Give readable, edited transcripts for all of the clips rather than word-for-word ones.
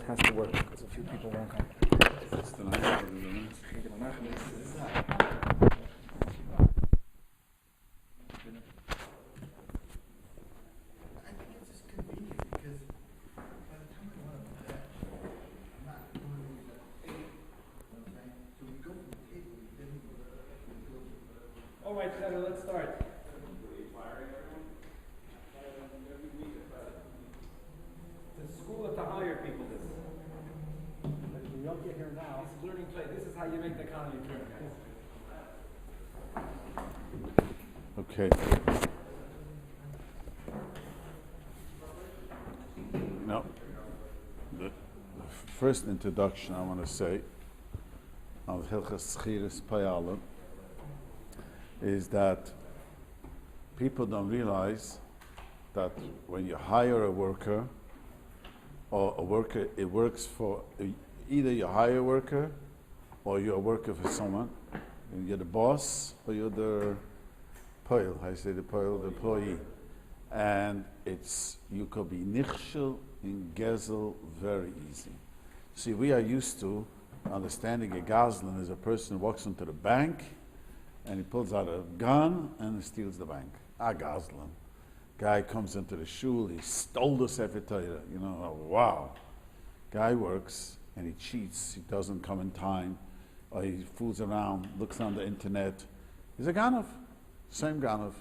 has to work because a few people won't come. All right, Senator, let's start. The school to hire people this. We don't get here now. This is learning play. This is how you make the economy turn, guys. Okay. Now, the first introduction I want to say of Hilchos Sechiras Poalim is that people don't realize that when you hire a worker, or a worker, it works for either you hire a worker or you're a worker for someone. And you're the boss or you're the poil, I say the poil, the employee. And you could be nichshel in gezel very easy. See, we are used to understanding a gazlan is a person who walks into the bank and he pulls out a gun and he steals the bank. A gazlan. Guy comes into the shul, he stole the Sefer Torah. You know, oh, wow. Guy works and he cheats, he doesn't come in time, or he fools around, looks on the internet. He's a ganav, same ganav.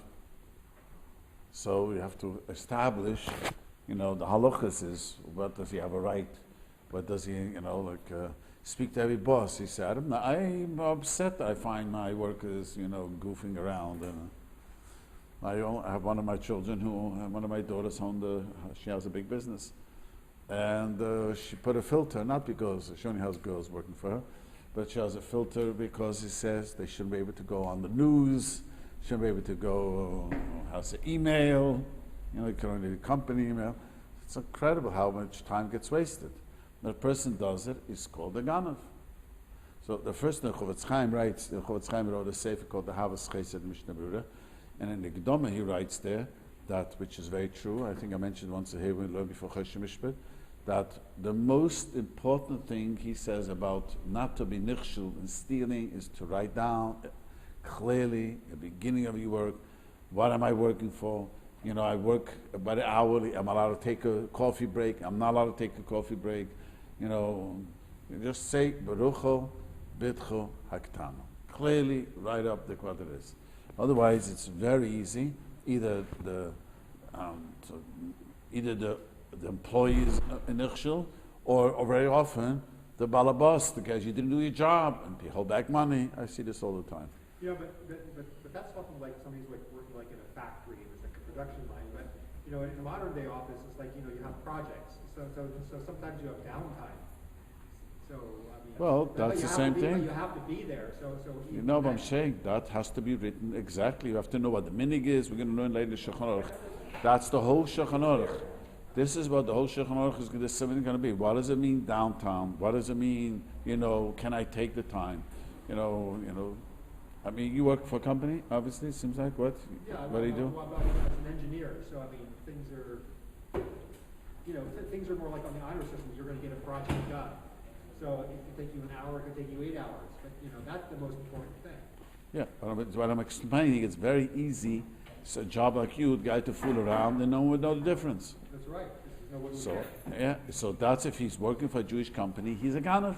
So we have to establish, the halachas is, what does he have a right? What does he, speak to every boss? He said, I'm upset I find my workers, goofing around. And I have one of my children one of my daughters she has a big business. And she put a filter, not because she only has girls working for her, but she has a filter because he says they shouldn't be able to go on the news, shouldn't be able to go, has an email, you can only do company email. It's incredible how much time gets wasted. When a person does it, it's called a ganav. So the first thing Chofetz Chaim writes, the Chofetz Chaim wrote a sefer called the Havas Chesed Mishnah Berurah, and in the Gedoma he writes there, that which is very true, I think I mentioned once here when we learned before Choshen Mishpat, that the most important thing he says about not to be nichshul and stealing is to write down clearly at the beginning of your work, what am I working for? I work by the hourly, I'm allowed to take a coffee break, I'm not allowed to take a coffee break, just say, Barucho, Bitcho, Haktano. Clearly write up what it is. Otherwise, it's very easy. Either the employees in Nichshel, or very often the balabas, because you didn't do your job and they hold back money. I see this all the time. Yeah, but that's something like somebody's like working like in a factory, there's like a production line. But in a modern day office, it's like you have projects. So sometimes you have downtime. So well, that's the same thing. You have to be there. So but I'm saying that has to be written exactly. You have to know what the minig is. We're going to learn later Shulchan Aruch. That's the whole Shulchan Aruch. This is what the whole Shulchan Aruch is going to be. What does it mean downtown? What does it mean? Can I take the time? You work for a company, obviously. It seems like what? Yeah, what do you do? Well, as an engineer, so things are, things are more like on the honor system. You're going to get a project done. So it could take you an hour, it could take you 8 hours, but that's the most important thing. Yeah, what I'm explaining, it's very easy. It's a job like you, the guy to fool around, and no one would know the difference. That's right. So that's if he's working for a Jewish company, he's a ganav.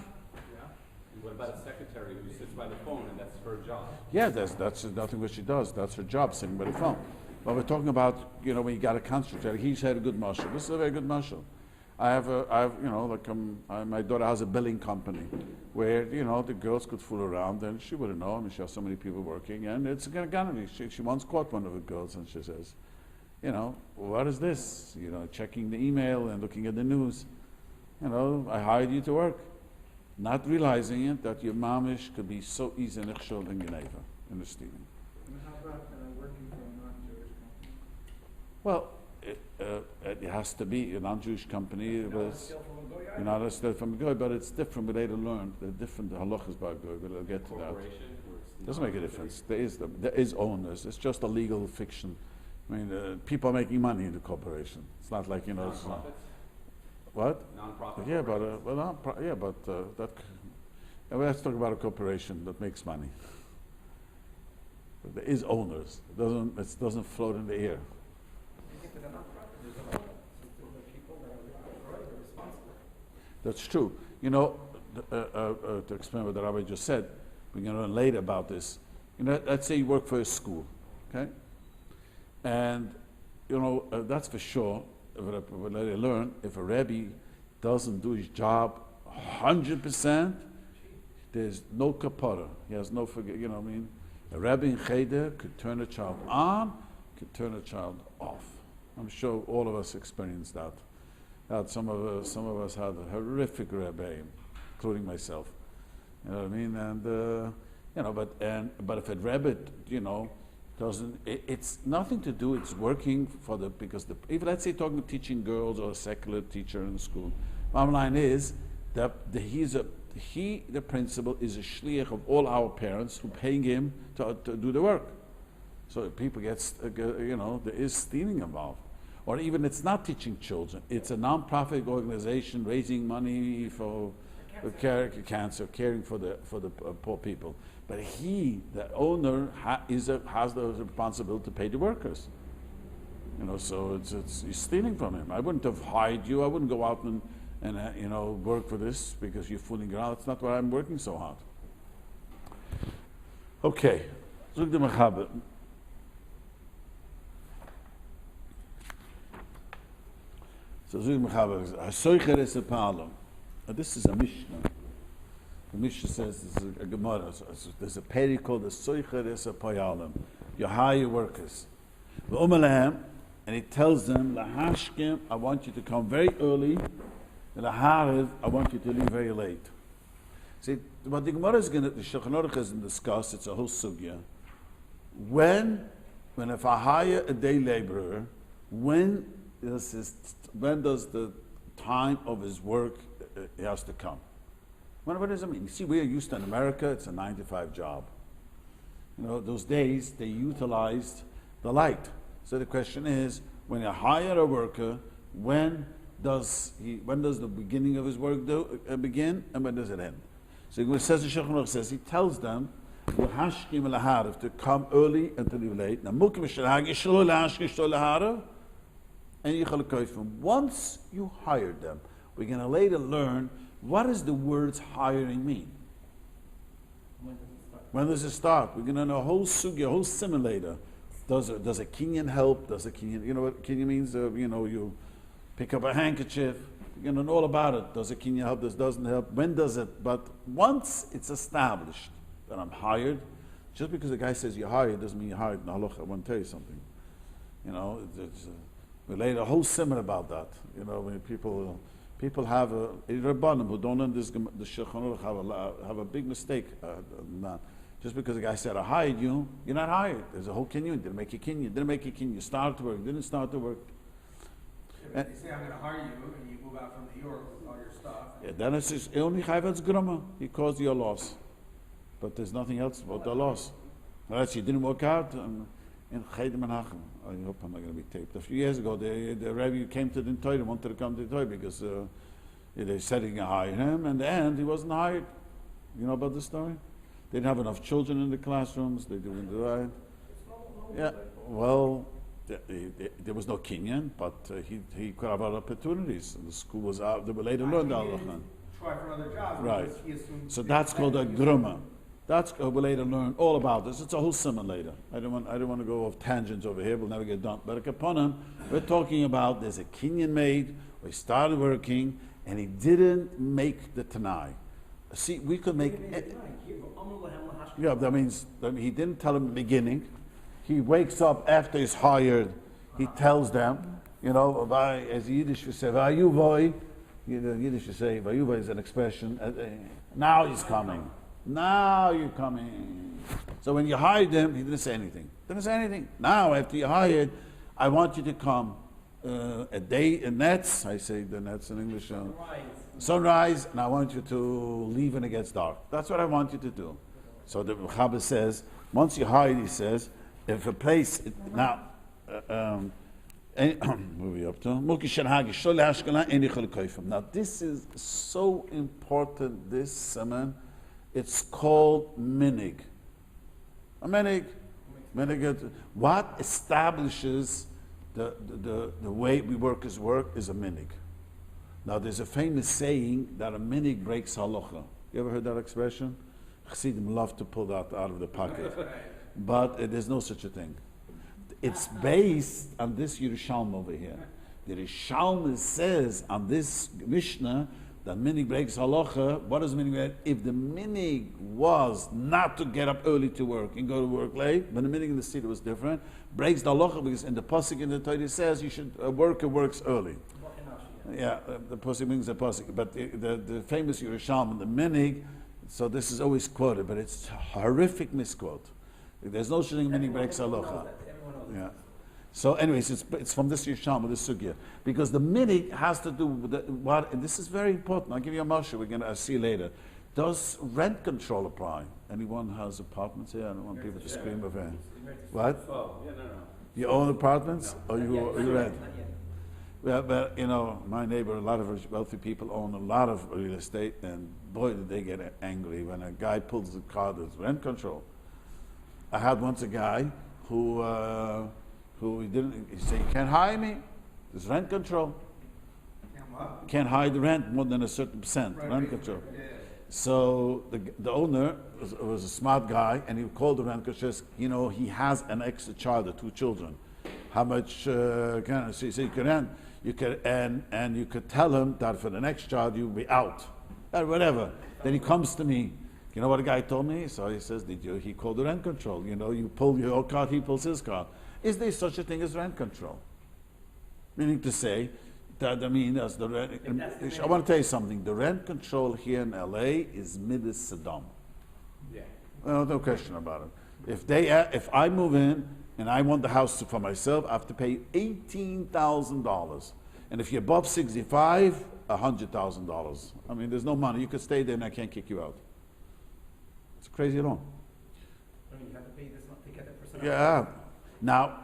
What about a secretary who sits by the phone and that's her job? Yeah, that's nothing what she does. That's her job, sitting by the phone. But we're talking about, when you got a constructor, he's had a good mashal. This is a very good mashal. my daughter has a billing company where, the girls could fool around and she wouldn't know. She has so many people working and it's gonna be. She once caught one of the girls and she says, what is this? Checking the email and looking at the news. I hired you to work. Not realizing it, that your mamish could be so easy in Ichshol and Geneva in the stealing. And how about working for a non-Jewish company? Well, it has to be a non-Jewish company. You're not still from a goy, but it's different. We later learned the different halachas by goy. We'll get to that. Doesn't make a difference. There is owners. It's just a legal fiction. People are making money in the corporation. It's not like What? Non-profit. Yeah, but let's talk about a corporation that makes money. But there is owners. It doesn't float in the air. If it's a non-profit, there's a law. So there are people that are responsible. That's true. You know, to explain what the Rabbi just said, we're going to learn later about this. You know, let's say you work for a school, okay? And, you know, that's for sure. We'll later learn, if a Rabbi doesn't do his job 100%, there's no kapara. He has no, you know what I mean? A Rabbi in Cheder could turn a child on, could turn a child off. I'm sure all of us experienced that. Some of us had a horrific Rabbi, including myself. You know what I mean? And you know, but if a Rabbi, you know, doesn't, it's nothing to do. It's working for because if let's say teaching girls or a secular teacher in school, bottom line is that the principal is a shliach of all our parents who paying him to do the work. So if people you know, there is stealing involved. Or even it's not teaching children. It's a non-profit organization raising money for cancer, caring for the poor people. But he, the owner, has the responsibility to pay the workers. You know, so it's you're stealing from him. I wouldn't have hired you. I wouldn't go out and you know, work for this because you're fooling around. That's not why I'm working so hard. Okay, zog the mechaber. So zog the mechaber. Sechiras Poalim. This is a Mishnah. The Mishnah says this is a Gemara. There's a peri called the Sechiras Poalim. You hire your workers. And he tells them, Lahashkim, I want you to come very early. Lahariv, I want you to leave very late. See, what the Gemara is going to, the Shulchan is discuss, it's a whole sugya. When if I hire a day laborer, when does the time of his work he has to come? What does it mean? You see, we are used to in America, it's a 9-to-5 job. You know, those days they utilized the light. So the question is, when you hire a worker, when does the beginning of his work begin, and when does it end? So it says the Shulchan says he tells them to come early and to leave late. And once you hired them, we're going to later learn what does the words hiring mean. When does it start? We're going to know a whole sugya, a whole simulator. Does a kinyan help? Does a kinyan, you know what kinyan means? You know, you pick up a handkerchief. You're going to know all about it. Does a kinyan help? Doesn't help? When does it? But once it's established that I'm hired, just because the guy says you're hired doesn't mean you're hired in Halacha. I want to tell you something. You know, we laid a whole simon about that. You know, when people have a Rabbanim who don't understand the Shulchan have a big mistake. Just because the guy said I hired you, you're not hired. There's a whole kinyan. Didn't make a kinyan. Didn't make a kinyan. You started to work. Didn't start to work. Yeah, if they say I'm going to hire you and you move out from New York with all your stuff. Yeah, then it's just only chayvetz grama. He caused your loss, but there's nothing else about the loss. Unless you didn't work out in Cheder Menachem. I hope I'm not going to be taped. A few years ago, the Rabbi came to the Tauber, wanted to come to the Tauber because they said he can hire him. In the end, he wasn't hired. You know about the story? They didn't have enough children in the classrooms. They didn't do that. Yeah, well, there was no kinyan, but he could have other opportunities. The school was out. They were later learned Elchonon. Try for another job. Right. He assumed So that's called a gruma. That's we later learn all about this. It's a whole Siman later. I don't want to go off tangents over here. We'll never get done. But upon him, we're talking about there's a kinyan made. We started working, and he didn't make the Tanai. See, we could make. Yeah, that means he didn't tell them in the beginning. He wakes up after he's hired. He tells them, you know, as Yiddish would say, "Vayuvoy." Yiddish would say, "Vayuvoy" is an expression. Now he's coming. Now you're coming. So when you hired him, he didn't say anything. Now, after you hired, I want you to come a day in nets. I say the nets in English. Sunrise, and I want you to leave when it gets dark. That's what I want you to do. So the Rabbi says, once you hired, he says, if a place Where are we up to? Now this is so important, this Siman. It's called minig. A minig. What establishes the way we work is a minig. Now there's a famous saying that a minig breaks halacha. You ever heard that expression? Chassidim love to pull that out of the pocket. But there's no such a thing. It's based on this Yerushalm over here. The Yerushalm says on this Mishnah that minig breaks halacha. What does minig break? If the minig was not to get up early to work and go to work late, but the minig in the city was different, breaks the halacha because in the pasuk in the Torah says you should a worker works early. Yeah, the pasuk means the pasuk, but the famous Yerushalm, the minig. So this is always quoted, but it's a horrific misquote. There's no such thing minig breaks halacha. Yeah. So, anyways, it's from this Yerushalmi, this sugya, because the minig has to do with what. And this is very important. I'll give you a mashal. We're gonna see later. Does rent control apply? Anyone has apartments here? I don't want people to scream of it. What? Oh, yeah, no. You own apartments, or you rent? Well, but my neighbor, a lot of wealthy people own a lot of real estate, and boy, did they get angry when a guy pulls the card. There's rent control. I had once a guy who he said, you can't hire me. There's rent control. Can't hire the rent more than a certain percent. Rent control. So the owner was a smart guy, and he called the rent control. He has an extra child, 2 children. How much can so he said you can rent? You could and you could tell him that for the next child you'll be out, or whatever. Then he comes to me. You know what the guy told me? So he says, he called the rent control. You pull your card, he pulls his card. Is there such a thing as rent control? Meaning to say, that as the rent, I want to tell you something. The rent control here in LA is Midas Saddam. Yeah. Well, no question about it. If I move in and I want the house for myself, I have to pay $18,000. And if you're above 65, $100,000. I mean, there's no money. You could stay there and I can't kick you out. It's crazy law. I mean, you have to pay this to get that person out. Yeah. Now,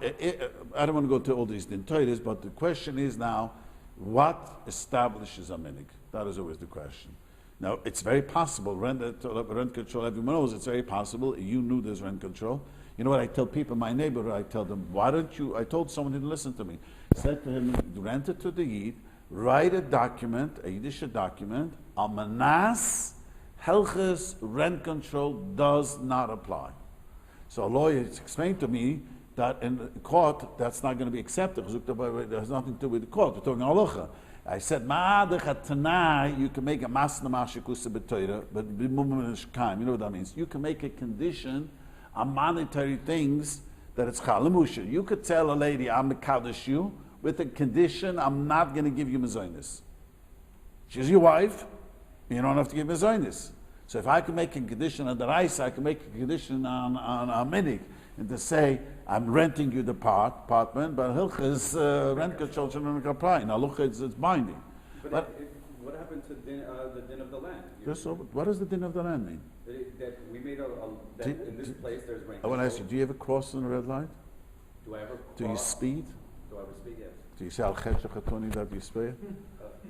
I don't want to go to all these dintoides, but the question is now, what establishes a minig? That is always the question. Now, it's very possible, rent control, everyone knows it's very possible. You knew there's rent control. You know what I tell people, my neighbor, I tell them, why don't you, I told someone who didn't listen to me, said to him, rent it to the Yid, write a document, a Yiddish document, Almanas, Hilchos, rent control does not apply. So a lawyer explained to me that in the court, that's not going to be accepted. There's nothing to do with the court. We're talking halacha. I said, you can make a masna mashikusa b'toira, but you know what that means. You can make a condition on monetary things that it's chalamusha. You could tell a lady, I'm a kaddish you, with a condition, I'm not going to give you mezainis. She's your wife, you don't have to give mezainis. So if I can make a condition on the rice, I can make a condition on a minig, and to say, I'm renting you the apartment, but Hilchos rent control shouldn't apply. Now, look, it's binding. But what happened to the din of the land? What does the din of the land mean? That we made that in this place there's rent I want to ask you, do you ever cross on a red light? Do I ever cross? Do you speed? Do I ever speed? Yes. Do you say al chetzachatoni that you speed?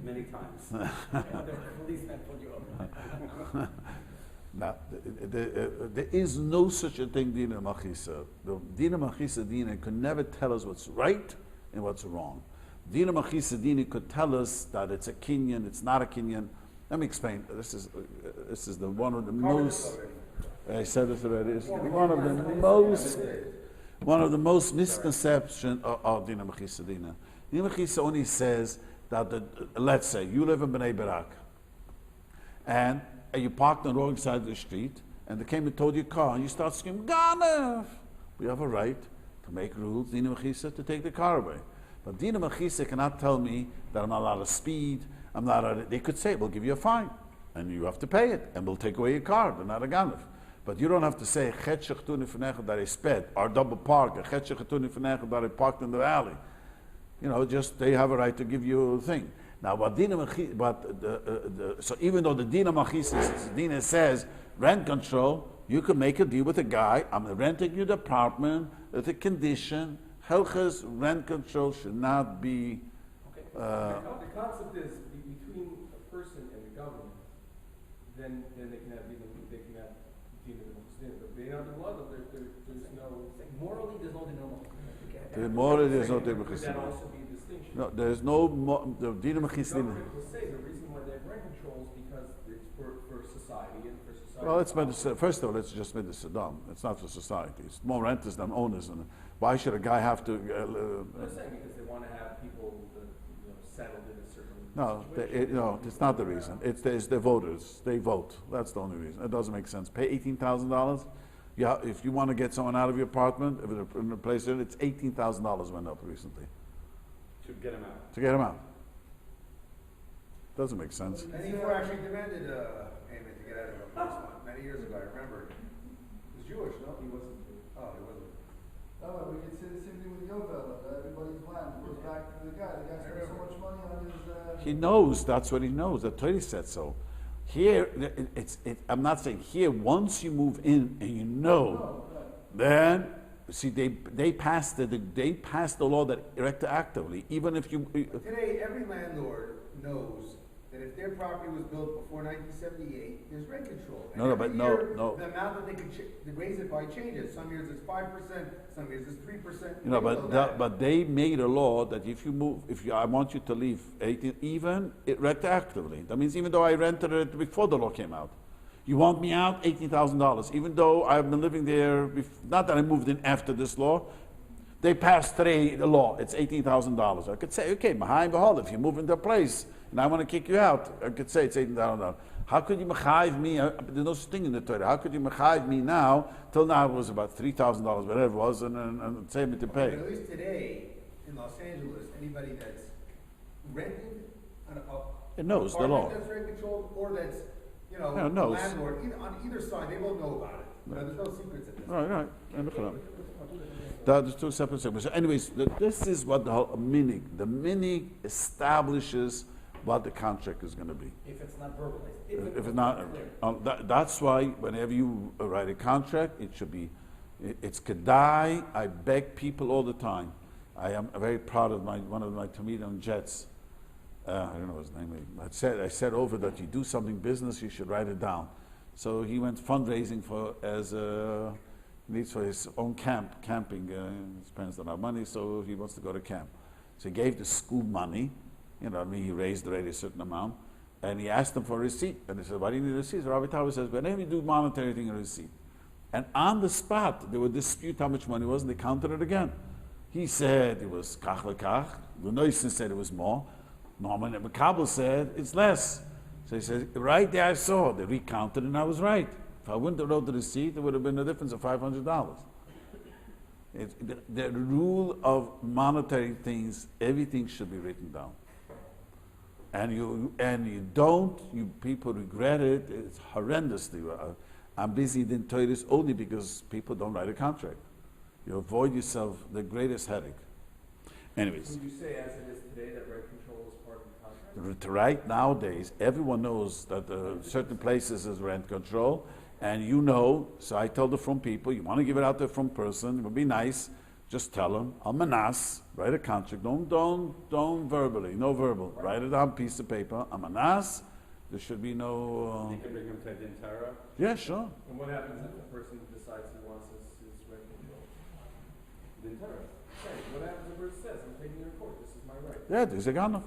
Many times. The policeman pulled you over. Now, there is no such a thing, Dina Machisa. The Dina Machisa Dina could never tell us what's right and what's wrong. Dina Machisa Dina could tell us that it's a kinyan, it's not a kinyan. Let me explain. This is one of the most. I said this already. It's one of the most misconception of Dina Machisa Dina. Dina Machisa only says that let's say you live in Bnei Barak, and you parked on the wrong side of the street, and they came and towed your car, and you start screaming, Ganef! We have a right to make rules, Dina Machisa, to take the car away. But Dina Machisa cannot tell me that I'm not allowed to speed, they could say, we'll give you a fine, and you have to pay it, and we'll take away your car, but not a Ganef. But you don't have to say, Chet shechtuni f'necha that I sped, or double park, Chet shechtuni f'necha that I parked in the alley. Just they have a right to give you a thing. Now, so even though the Dina Machisa Dina says rent control, you can make a deal with a guy. I'm renting you the apartment with a condition, Hilchos rent control should not be. Okay. The concept is between a person and the government, then they can have dinner but they are the law. There's no Morally, there's no denouement. Morally, there's no dinner Could that mechisidim. also be a distinction? No, there's no the dinner The mechisidim. government will say the reason why they have rent control is because it's for society and for society. Well, it's meant to, first of all, it's just meant to Saddam. It's not for society. It's more renters than owners. And why should a guy have to? I'm saying because they want to have people settled in a certain. No, situation. no, it's not the reason. It's the voters. They vote. That's the only reason. It doesn't make sense. Pay $18,000. Yeah, if you want to get someone out of your apartment, if it's in a place there, it's $18,000 went up recently To get them out. to get him out. Doesn't make sense. And he actually demanded payment to get out of a place many years ago, I remember. He was Jewish, no? He wasn't. Oh, he wasn't. Oh, we could say the same thing with Yovel, everybody's land goes back to the guy spent so much money on his, He knows. That's what he knows. The Torah said so. Here, I'm not saying here. Once you move in and you know, then see they passed the law that retroactively, even if you. Today, every landlord knows that if their property was built before 1978, there's rent control. And No, every but no, year, no. The amount that they could they raise it by changes. Some years it's 5%, some years it's 3%. You know, but they made a law that if you move, I want you to leave 18, even retroactively. That means even though I rented it before the law came out, you want me out $18,000. Even though I've been living there, not that I moved in after this law, they passed today the law. It's $18,000. I could say, okay, behind behold, if you move into a place and I want to kick you out, I could say it's $18,000. How could you mechayiv me? There's no such thing in the Torah. How could you mechayiv me now? Till now it was about $3,000, whatever it was, and say me to pay. But at least today, in Los Angeles, anybody that's renting It knows the law. that's rent controlled or that's, Yeah, it knows. landlord, on either side, they will know about it. There's no secrets in this. Right. And look at that. There's two separate segments. So anyways, this is what the whole minig. The minig establishes what the contract is going to be. If it's not verbalized. If it's not, that's why whenever you write a contract, it should be, it's kedai. I beg people all the time. I am very proud of one of my Talmidim Jets. I don't know his name. I said over that you do something business, you should write it down. So he went fundraising needs for his own camping. His parents don't have money, so he wants to go to camp. So he gave the school money. He raised already a certain amount, and he asked them for a receipt. And they said, "Why do you need a receipt?" So Rabbi Tauber says, "Whenever you do monetary thing, a receipt." And on the spot, they would dispute how much money it was, and they counted it again. He said it was kach v'kach. The Noisen said it was more. Norman and Makabel said it's less. So he says, right there I saw. They recounted and I was right. If I wouldn't have wrote the receipt, there would have been a difference of $500. The rule of monetary things, everything should be written down. And you people regret it. It's horrendously. I'm busy in Torahs only because people don't write a contract. You avoid yourself the greatest headache. Anyways. Would you say, as it is today, that rent control is part of the contract? Right nowadays, everyone knows that certain places is rent control, and so I tell the front people, you want to give it out to a front person, it would be nice, just tell them, Almanas, write a contract, don't verbally, no verbal, write it on a piece of paper, Almanas, there should be no... You can bring him to the entire. Yeah, sure. And what happens if the person decides he wants his rent control? The entire. What happens if the person says, I'm taking you to court, this is my right? Yeah, there's a ganov.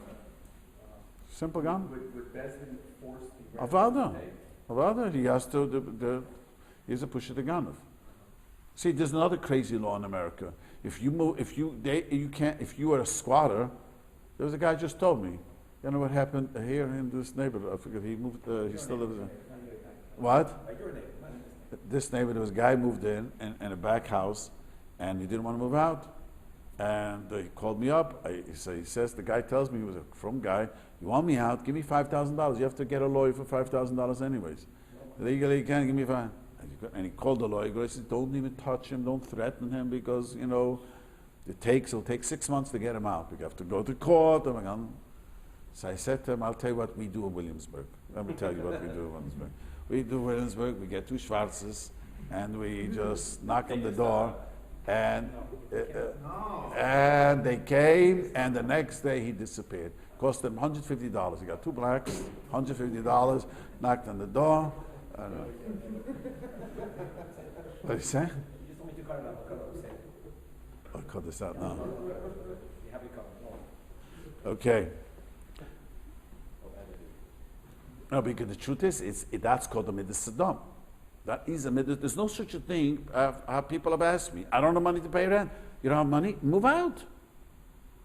Simple ganov. Would Bezdin force the rent to pay? Avada, he has to, he's a push of the ganov. See, there's another crazy law in America. If you are a squatter, there was a guy just told me, you know what happened here in this neighborhood? I forget, he moved, he still lives in. What? This neighborhood, there was a guy moved in a back house, and he didn't want to move out. And he called me up. He says, the guy tells me, he was a from guy, you want me out, give me $5,000. You have to get a lawyer for $5,000 anyways. Legally, you can't give me $5,000. And he called the lawyer. He said, don't even touch him, don't threaten him, because, it'll take 6 months to get him out. We have to go to court. So I said to him, I'll tell you what we do in Williamsburg. Let me tell you what we do in Williamsburg. We do Williamsburg, we get two Schwarzes, and we just knock on the door, And No. and they came, and the next day he disappeared. Cost them $150. He got two blacks, $150. Knocked on the door. I don't know. What did he say? You just told me to cut it out. I'll cut it out. Say it. I'll cut this out now. You have it covered. No. Okay. No, because the truth is, that's called the midas Saddam. That is a midas. There's no such a thing. People have asked me, I don't have money to pay rent. You don't have money? Move out.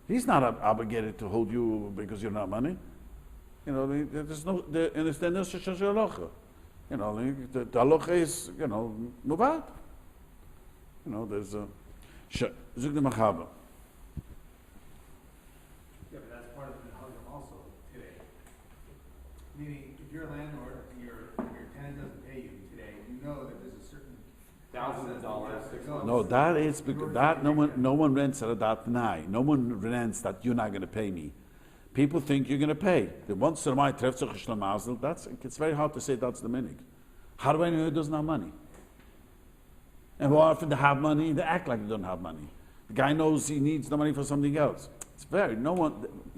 He's not obligated to hold you because you don't have money. You know, there's no such a halacha. You know, the halacha is, move out. You know, there's a... Zug the Machaba. Yeah, but that's part of the Halacha also today. Meaning, if you're a landlord and your tenant doesn't pay you today, you know that there's a certain Thousands of dollars, process that 6 goes. No, that is because that no one rents at that night. No one rents that you're not going to pay me. People think you're going to pay. The once in a while trefft sich a shlemazel. It's very hard to say that's the minig. How do I know he doesn't have money? And more often they have money, they act like they don't have money. The guy knows he needs the money for something else. It's very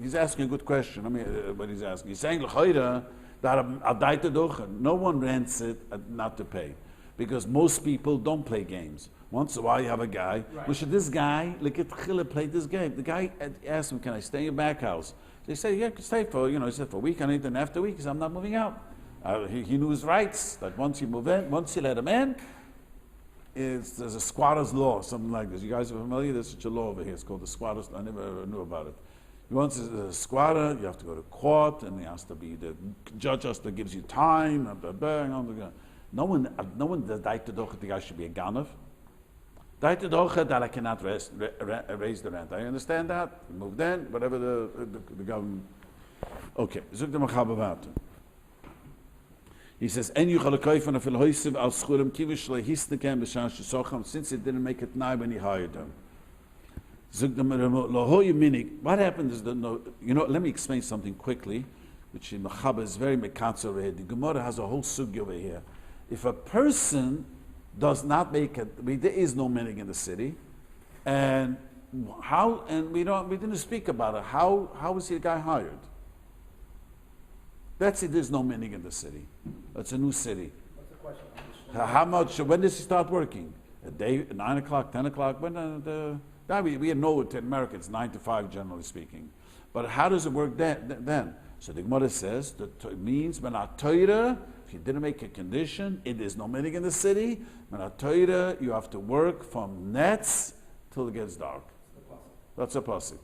he's asking a good question. I mean, what he's asking. He's saying l'chayra that no one rents it not to pay. Because most people don't play games. Once in a while you have a guy, this guy, look at Chile played this game. The guy asked him, can I stay in your back house? They say, yeah, you can stay for, he said, for a week, and then after a week, he said, I'm not moving out. He knew his rights, that once you move in, once you let him in, there's a squatter's law, something like this. You guys are familiar? There's such a law over here. It's called the squatter's law. I never knew about it. Once it's a squatter, you have to go to court, and the judge gives you time. No one does the guy should be a ganav. That I cannot raise the rent. I understand that. You moved in, whatever the government. Okay, zug the Machaba Vater. He says, "En yuchal koyfen afil hoysiv al schurim kivish lehisnekem b'shan shesocham." Since he didn't make it now when he hired them. Zug the lohoy minik. What happened is let me explain something quickly, which in Machaba is very mekatzer over here. The Gemara has a whole sugi over here. If a person does not make it, there is no minig in the city, and we didn't speak about it. How was the guy hired? That's it. There's no minig in the city. It's a new city. What's the question? How much? When does he start working? A day, 9 o'clock, 10 o'clock. When we know it in America. It's 9 to 5, generally speaking. But how does it work then? So the Gemara says that it means when a Torah, if you didn't make a condition, it is no minig in the city. When a Torah, you have to work from nets till it gets dark. That's a pasuk.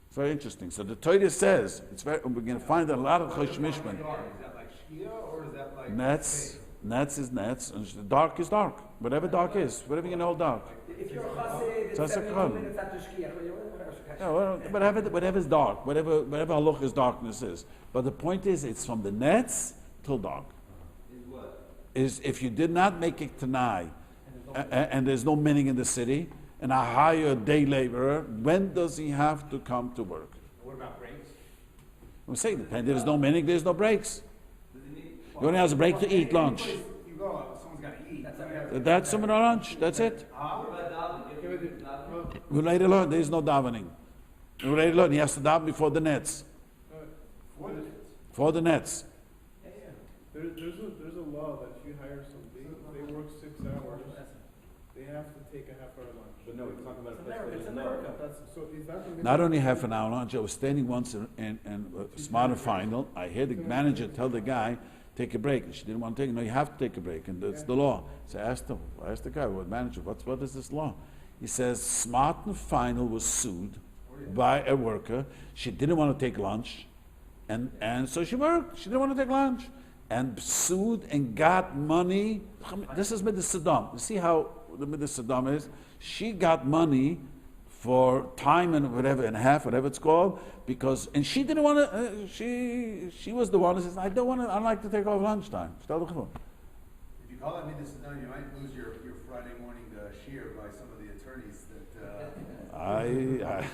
It's very interesting. So the Torah says we're going to find a lot of Chosh Mishpat. Is that like Shkia or is that like Nets is nets, and dark is dark. Whatever dark is, whatever you know dark. If you're a chassid, it's That's a 72 crime. minutes after shkiach. Yeah, whatever is dark, whatever halacha is darkness is. But the point is, it's from the nets till dark. is what? Is if you did not make it tonight, and there's no meaning in the city, and I hire a day laborer, when does he have to come to work? What about breaks? I'm saying, depending. There's no meaning, there's no breaks. You only has a break to eat lunch. You go, someone's got to eat. That's some of the lunch. That's it. We later learn there is no davening. We later learn he has to daven before the nets. For the nets. There's a law that if you hire somebody, they work 6 hours, they have to take a half-hour lunch. But no, we're talking about a place where It's there's America. So is that the Not only half an hour lunch. I was standing once in Smarter Final. I heard the manager tell the guy, take a break. And she didn't want to take it. No, you have to take a break. And it's the law. So I asked the guy, what manager, what is this law? He says, Smart and Final was sued by a worker. She didn't want to take lunch. And so she worked. She didn't want to take lunch. And sued and got money. This is Midas Saddam. You see how the Midas Saddam is? She got money for time and whatever, and a half, whatever it's called, and she didn't want to, she was the one who says, I like to take off lunchtime. If you call it Midas Saddam, you might lose your Friday morning shear by some of the attorneys that,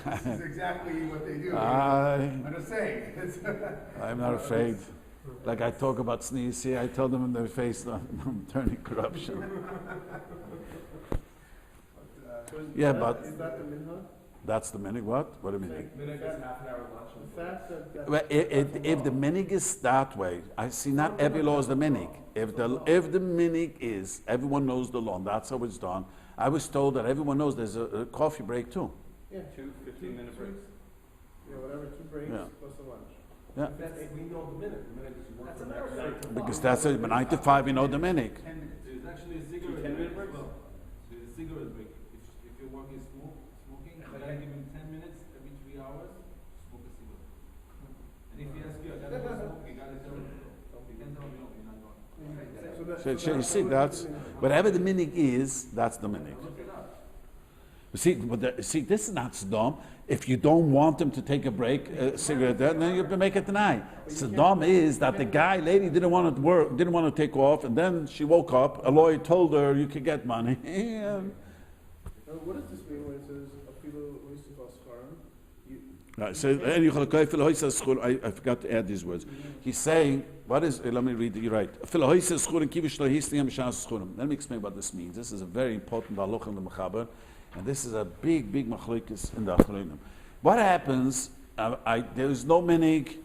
this is exactly what they do. I'm just saying. I'm not afraid. Like I talk about sneeze here, I tell them in their face, I'm turning corruption. So Yeah, that- but- Is that the minhag? That's the minig. What? What do you mean? Minhag is half an hour lunch. The fact that. Well, if the minig is that way, I see not every law is the minig. If the minig is everyone knows the law, and that's how it's done. I was told that everyone knows there's a coffee break too. Yeah, 2 15-minute breaks. yeah, whatever, 2 breaks Yeah. plus a lunch. Yeah, We know the minute. The minute is you work That's from an hour. 9 to 5. because that's it. 9 to 5, you know the minig. 10 minutes. There's actually a cigarette 10-minute break as breaks? well. There's a cigarette break. If you're working smoking, I gotta give him 10 minutes every 3 hours, smoke a cigarette. And if he asks you, I gotta go smoke, you gotta tell him. You can't tell him, no, you're not going. So you see, that's whatever the minig is, that's the minig. See, this is not Saddam. If you don't want them to take a break, cigarette, then you have to make it deny. Saddam is that the lady didn't want to work, didn't want to take off, and then she woke up. A lawyer told her you could get money. And Now, what does this mean when it says, "Afilu oisiv ascharim"? right, so I forgot to add these words. He's saying, what is? Let me read it. You're right. Let me explain what this means. This is a very important halacha in the mechaber. And this is a big machlokes in the Achronim. What happens, there is no minig,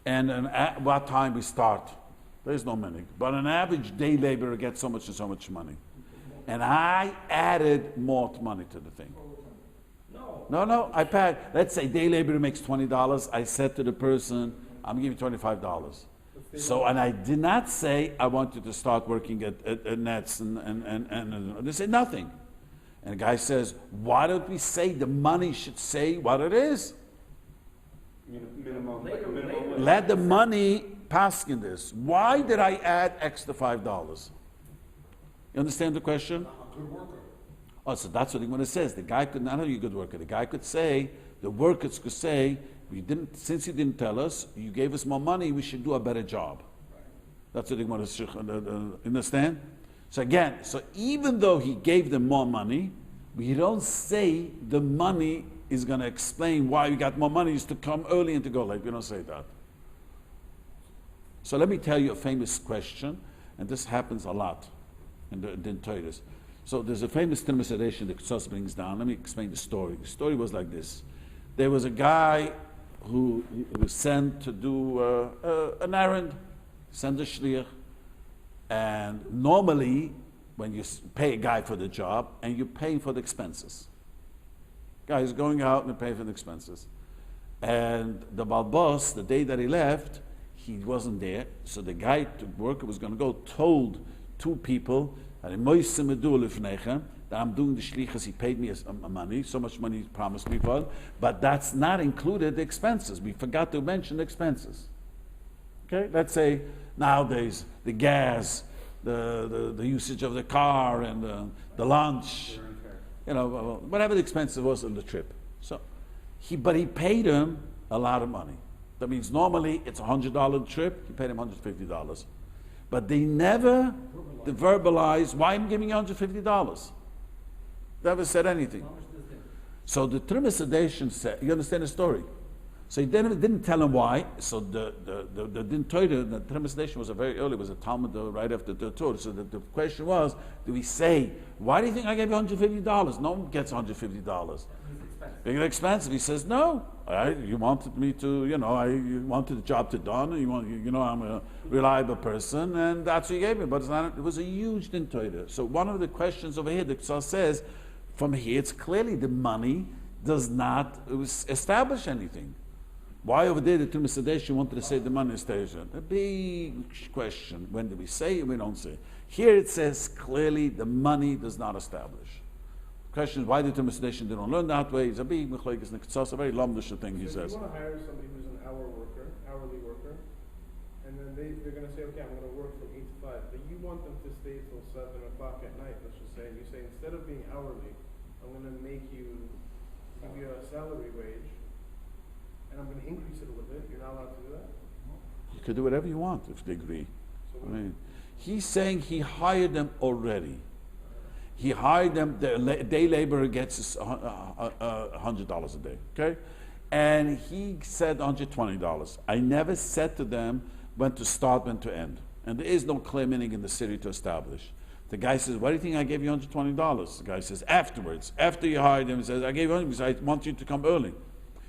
and at what time we start? There is no minig. But an average day laborer gets so much and so much money. And I added more money to the thing. No, I paid. Let's say day laborer makes $20. I said to the person, I'm giving you $25. So, and I did not say, I want you to start working at Nets and they say nothing. And the guy says, why don't we say the money should say what it is? Minimum. Let the money pass in this. Why did I add extra $5? You understand the question? Good worker. Oh, so that's what it says. The guy could not only a good worker. The guy could say, the workers could say, since you didn't tell us, you gave us more money, we should do a better job. That's what the understand? So again, even though he gave them more money, we don't say the money is going to explain why we got more money is to come early and to go late. We don't say that. So let me tell you a famous question, and this happens a lot in the Torahs. So there's a famous conversation that Choshen brings down. Let me explain the story. The story was like this. There was a guy who was sent to do an errand, send a shliach. And normally, when you pay a guy for the job, and you pay for the expenses. Guy is going out and paying for the expenses. And the balbos, the day that he left, he wasn't there. So the guy, the worker was going to go, told 2 people, that I'm doing the shlichus, he paid me money, so much money he promised me for, but that's not included the expenses. We forgot to mention the expenses. Okay, let's say nowadays the gas, the usage of the car, and the lunch, whatever the expense was on the trip. So he paid him a lot of money. That means normally it's $100 trip. He paid him $150, but they never verbalized why I'm giving you $150. Never said anything. So the Trim sedation said, you understand the story? So he didn't tell him why. So the Din Torah, the Trim sedation was was a Talmud right after the Torah. So the question was, do we say, why do you think I gave you $150? No one gets $150. It's expensive. He says, no, you wanted me to, you wanted the job to done. I'm a reliable person, and that's what you gave me. But it was a huge Din Torah. So one of the questions over here, the Ksal says, from here, it's clearly the money does not establish anything. Why over there the Trim sedation wanted to say the money station? A big question. When do we say it? We don't say. Here it says clearly the money does not establish. The question is why the Trim sedation didn't learn that way. It's a big mechlekes. It's a very lumdish thing he says. You want to hire somebody who's an hourly worker, and then they're going to say, okay, I'm going to work from 8 to 5, but you want them to stay till 7 o'clock at night. Let's just say, and you say instead of being hourly, I'm going to give you a salary wage, and I'm going to increase it a little bit. You're not allowed to do that? You could do whatever you want if they agree. So He's saying he hired them already. He hired them, the day laborer gets $100 a day, okay? And he said $120. I never said to them when to start, when to end. And there is no clear meaning in the city to establish. The guy says, why do you think I gave you $120? The guy says, afterwards. After you hired him, he says, I gave you $100 because I want you to come early.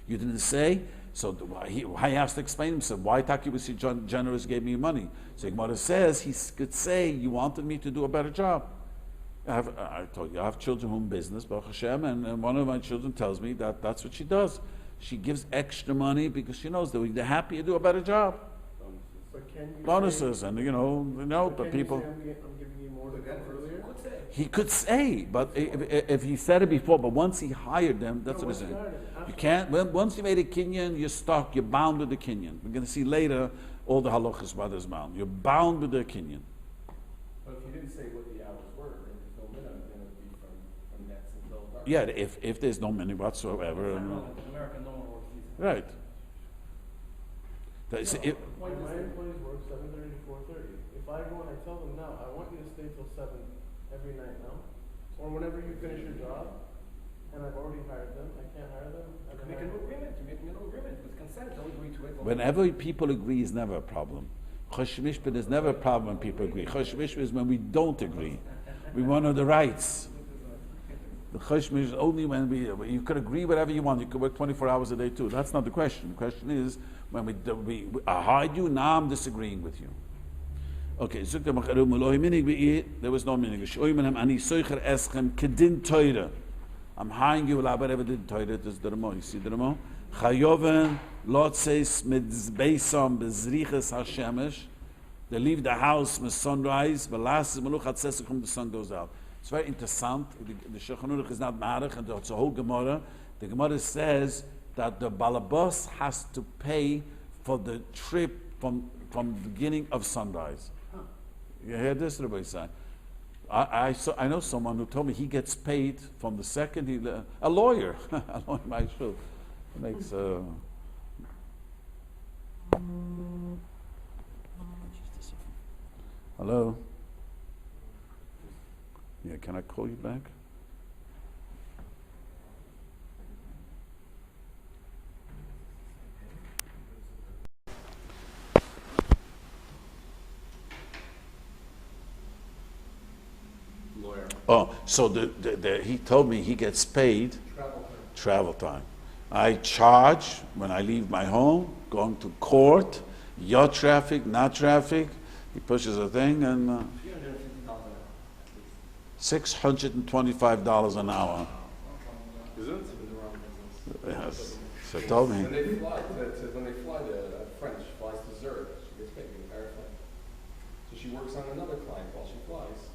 You didn't say, so he has to explain himself. Why Taki was so generous, gave me money? So Gemara says, he could say, you wanted me to do a better job. I told you, I have children who are in business, Baruch Hashem, and one of my children tells me that that's what she does. She gives extra money because she knows that they're happy to do a better job. But can you Bonuses, say, and the people. I'm giving you more than earlier? He could say, but if he said it before, but once he hired them, that's what he's saying. You can't, once you made a kinyan, you're stuck, you're bound with the kinyan. We're going to see later all the halachas why there's bound. You're bound with the kinyan. But if you didn't say what the hours were, and there's no minimum, then it would be from nets until dark. Yeah, if there's no money whatsoever. In America, no one works these. Right. That is- it- My employees work 7:30 to 4:30. If I go and I tell them now, I want you to stay till 7 every night now, or whenever you finish your job, and I've already hired them, I can't hire them. I can Make a hire new them. agreement, you make a new agreement with consent, don't agree to it. Whenever people agree is never a problem. Choshen Mishpat is never a problem when people agree. Choshen Mishpat is when we don't agree. We want the rights. The Choshen Mishpat is only when you could agree whatever you want. You could work 24 hours a day too. That's not the question. The question is when I hired you, now I'm disagreeing with you. Okay, there was no meaning. I'm hiring you, but ever did Torah. This is the Ramo. You see the Ramo? Chayoven lotzeis mitzbeisam bezriches hashemesh. They leave the house with sunrise. Velas meluchat sesekum. The sun goes out. It's very interesting. The Shulchan is not marich, and it's a whole Gemara. The Gemara says that the balabos has to pay for the trip from the beginning of sunrise. You hear this, Rabbi say? I know someone who told me he gets paid from the second a lawyer, a lawyer my shul, makes. Hello. Yeah, can I call you back? Oh, so he told me he gets paid travel time. I charge when I leave my home, going to court, your traffic, not traffic. He pushes a thing and $625 an hour. Isn't it? Yes. So he told me. When they fly, the French flies to Zurich, she gets paid in airplane. So she works on another client while she flies,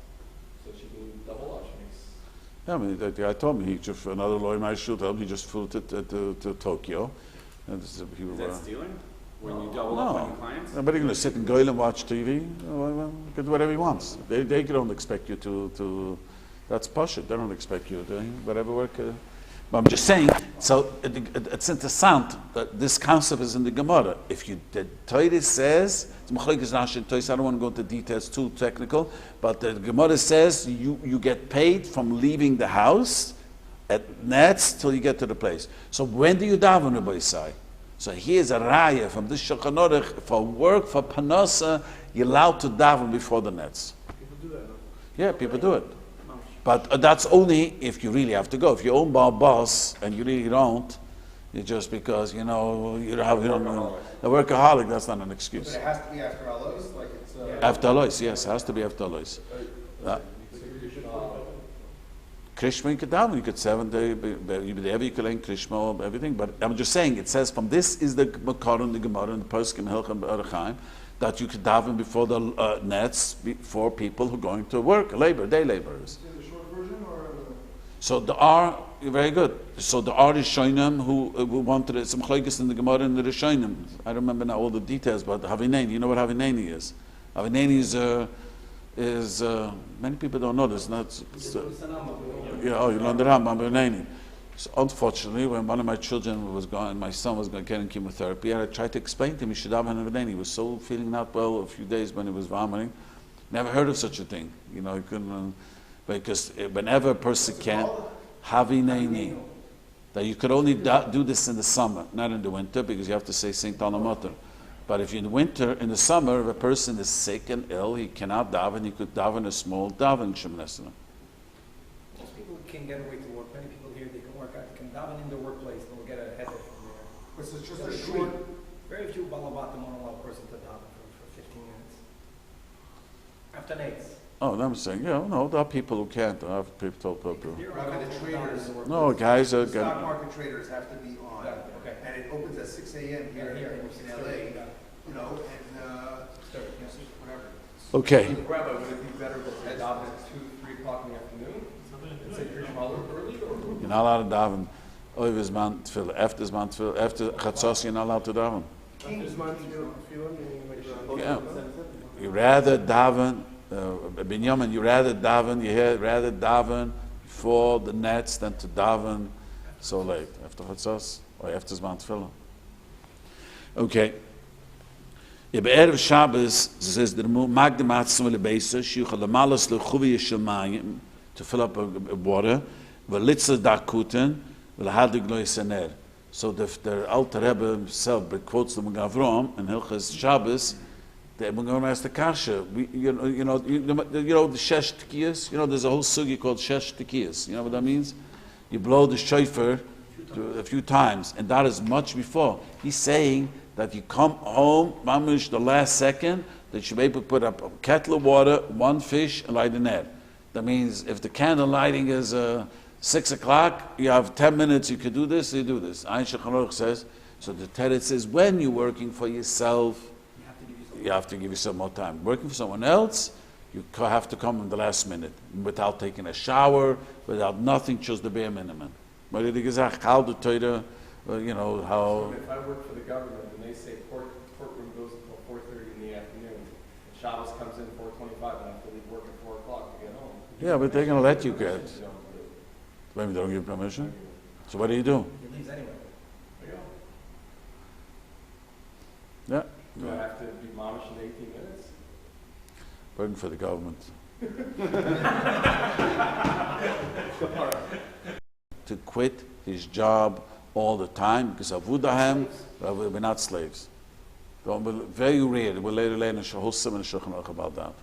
so she can double up. She makes. Yeah, I mean, the guy told me he just another lawyer might shoot him. He just flew to Tokyo. And Is that stealing? When you double no, up on your clients? Nobody going to sit and go and watch TV. Well, he can do whatever he wants. They don't expect you to. That's Pasha. They don't expect you to whatever work. But I'm just saying. So it's interesting that this concept is in the Gemara. If the Torah says, I don't want to go into details too technical, but the Gemara says you get paid from leaving the house at nets till you get to the place. So when do you daven, Rabbi say? So here's a raya from this Shulchan Aruch for work, for panasa, you're allowed to daven before the nets. People do that, no? Yeah, people do it. But that's only if you really have to go. If you own bar boss and you really don't, it's just because, you don't know. A workaholic, that's not an excuse. But it has to be after Alois, like it's. After Alois, yes, it has to be after Alois. Krishma, you could daven, you could 7 day, you could ever you could learn Krishma, everything. But I'm just saying, it says from this is the Makar and the Gemara and the Poskim Hilchos Be'Orechaim that you could daven before the nets for people who are going to work, day laborers. Is it the short version or? So there are very good. So there are Rishonim who wanted some chlokes in the Gemara and the Rishonim. I don't remember now all the details, but Havineni. You know what Havineni is? Havineni is many people don't know this. You learn the Rambam Havineni. So unfortunately, when one of my children was gone, my son was going to get in chemotherapy, I tried to explain to him he should have an Havineni. He was so feeling not well a few days when he was vomiting. Never heard of such a thing. He couldn't. Because whenever a person can, Havineni, that you could only do this in the summer, not in the winter, because you have to say Saint Alamater. But if in the winter, in the summer, if a person is sick and ill, he cannot daven, he could daven a small daven Shemoneh Esrei. Most people can get away to work. Many people here, they can work out, they can daven in their workplace, they'll get a headache from there. It's just So a it's short, very few balabatim won't allow a person to daven for 15 minutes. After nights. Oh, I'm saying, no, there are people who can't. There are people who do. Rabbi, the traders, No, guys are the stock good. market traders have to be on. Okay. And it opens at 6 a.m. here in LA, you know, whatever. Okay. Rabbi, would it be better to daven at 2, 3 o'clock in the afternoon? And say you're early or? You're not allowed to daven. Over Zman Tefillah, after Zman Tefillah, after Chatzos, you're not allowed to daven. Yeah. You rather daven, Binyamin, you rather daven before the nets than to daven so late, after Chatzos or after Zman Tefillah. Okay. Ja, be'erev Shabbos, says the Magdim Atzma lebeisa, shiuchal lemalas lechuvi yishamayim, to fill up water, v'litzah dakuten, v'lahadig lo yisaner. So the Alter Rebbe himself quotes the Magavrom in Hilchos Shabbos. The Magavrom has the kasha. You know the shesh tekiyas. There's a whole sugi called shesh tekiyas. You know what that means? You blow the shofar a few times, and that is much before. He's saying that you come home, mamish, the last second, that you should be able to put up a kettle of water, one fish, and light a net. That means if the candle lighting is 6 o'clock, you have 10 minutes, you could do this, you do this. Ein Shulchan Aruch says, so the Teretz says, when you're working for yourself, you have to give yourself more time. Working for someone else, you have to come in the last minute, without taking a shower, without nothing, just the bare minimum. But it is a how the Torah, how... If I work for the government and they say courtroom goes until 4:30 in the afternoon, and Shabbos comes in 4:25 and I have to leave work at 4 o'clock to get home. Yeah, but they're going to let you get... You don't do it. Maybe they don't give permission. So what do you do? He leaves anyway. There you go. Yeah. Do I have to be mamish in 18 minutes? Working for the government. To quit his job all the time because avudahem, we're not slaves. Very rare. We'll later learn a whole Siman and Shulchan Aruch about that.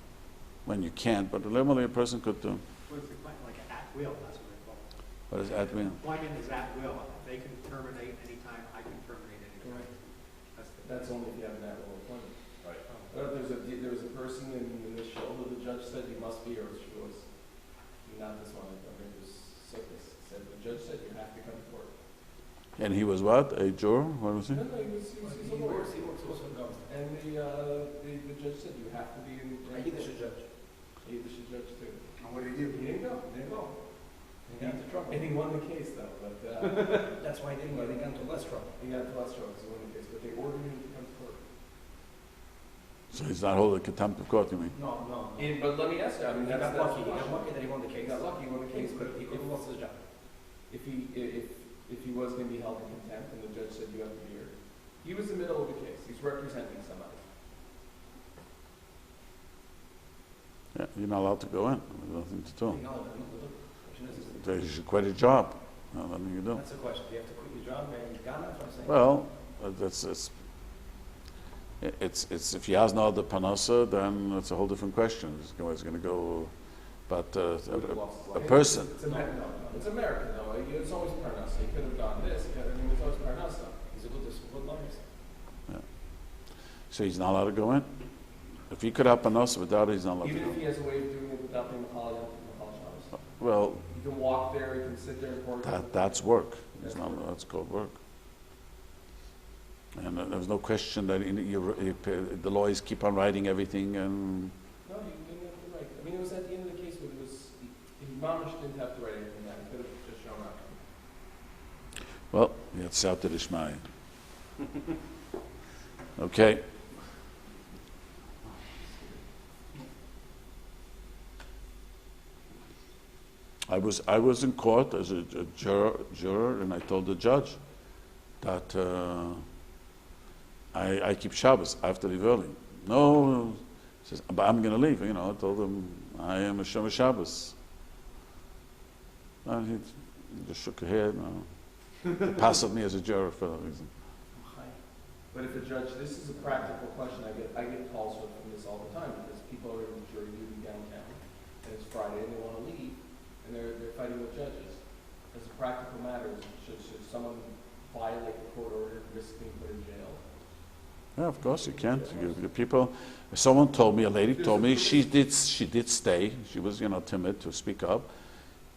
When you can't, but normally a person could do. What's the claim, like an at will, that's what they call it. What does that mean? Employment is at will. They can terminate anytime, I can terminate anytime. That's only if you have an at-will appointment. Right. There was a person in this show who the judge said you must be, or she was, not this one, I think it was sickness. Said the judge said you have to come to court. And he was what? A juror? What was he? No, he's a lawyer. He works also in government. And the judge said you have to be in. He should judge. He should judge too. And what did he do? He didn't go. He got into trouble. And he won the case though, but. That's why he didn't go. They got into less trouble. He got into less trouble because he won the case, but they ordered him to come to court. So he's not holding contempt of court, you mean? No. But let me ask you, I mean, He got lucky. He the got lucky that he won the case. He got lucky, he won the case, but He could have lost his job. if he was going to be held in contempt and the judge said you have to be here, he was in the middle of the case. He's representing somebody. Yeah, you're not allowed to go in. There's nothing to do. No. The question is, You should quit his job. No, nothing you do. that's the question. Do you have to quit your job and Ghana? That's what I'm saying. Well, it's if he has no other panasa, then it's a whole different question. It's going to go, but a person. It's American though. It's always Parnasa. He could have done this. It's always Parnasa. He's a good lawyer. Yeah. So he's not allowed to go in. If he could have panasa without it, he's not allowed to Even go if he in. has a way of doing it without being Mahal Shabbos. Well, He can walk there. He can sit there and court. that's work. It's not. That's called work. And there's no question that the lawyers keep on writing everything and. No, you didn't have to write. I mean, it was at the end of the case where Mamish didn't have to write anything down. He could have just shown up. Well, it's out to Ishmael. Okay. I was in court as a juror, and I told the judge that I keep Shabbos. I have to leave early. No, he says, but I'm going to leave. I told him I am a Shomer Shabbos. And he just shook his head. He passed me as a juror for that reason. But if a judge, this is a practical question, I get calls from this all the time, because people are in jury duty downtown, and it's Friday, and they want to leave, and they're fighting with judges. As a practical matter, should someone violate the court order, risk being put in jail? Yeah, of course you can't. People. Someone told me, a lady told me, she did stay. She was, timid to speak up,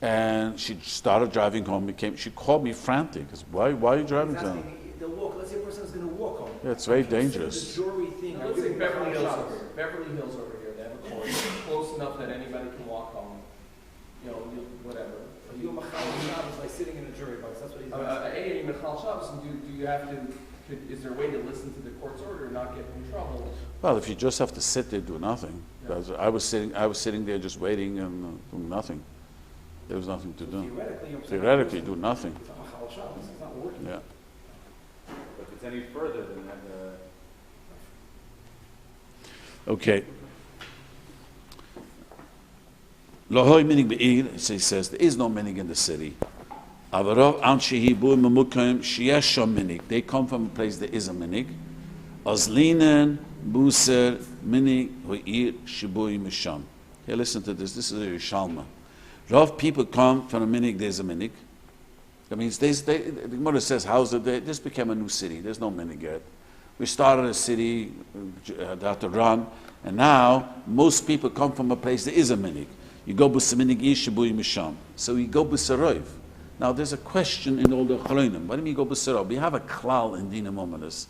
and she started driving home. She called me frantic. Why are you driving home? They'll walk. Let's say a person's going to walk home. Yeah, it's very dangerous. The jury thing. Let's say Beverly Hills over here. Beverly Hills over here. They have a court close enough that anybody can walk home. Whatever. You Machal Shabbos like sitting in a jury box. That's what he's asking. Machal Shabbos. Do you have to? Is there a way to listen to the court's order and not get in trouble? Well, if you just have to sit there, do nothing. Yeah. I was sitting there just waiting and doing nothing. There was nothing to do. Theoretically, do nothing. It's not Machal Shabbos. It's not working. Yeah. But if it's any further than that, Okay. Lohoi minig be'ir, so he says, there is no minig in the city. Avarov anshe hibu memukim sheyesh shom minig. They come from a place there is a minig. Azlinen buser minig ho'ir shibui misham. Here, listen to this. This is a Yerushalma. Rav people come from a minig, there's a minig. That means the Gemara says, how's it? This became a new city. There's no minig yet. We started a city that to run, and now most people come from a place there is a minig. You go b'seminig yishabui misham. So you go b'saroiv. Now there's a question in all the Elchonon. What do you mean go b'saroiv? We have a klal in Dina Momenis.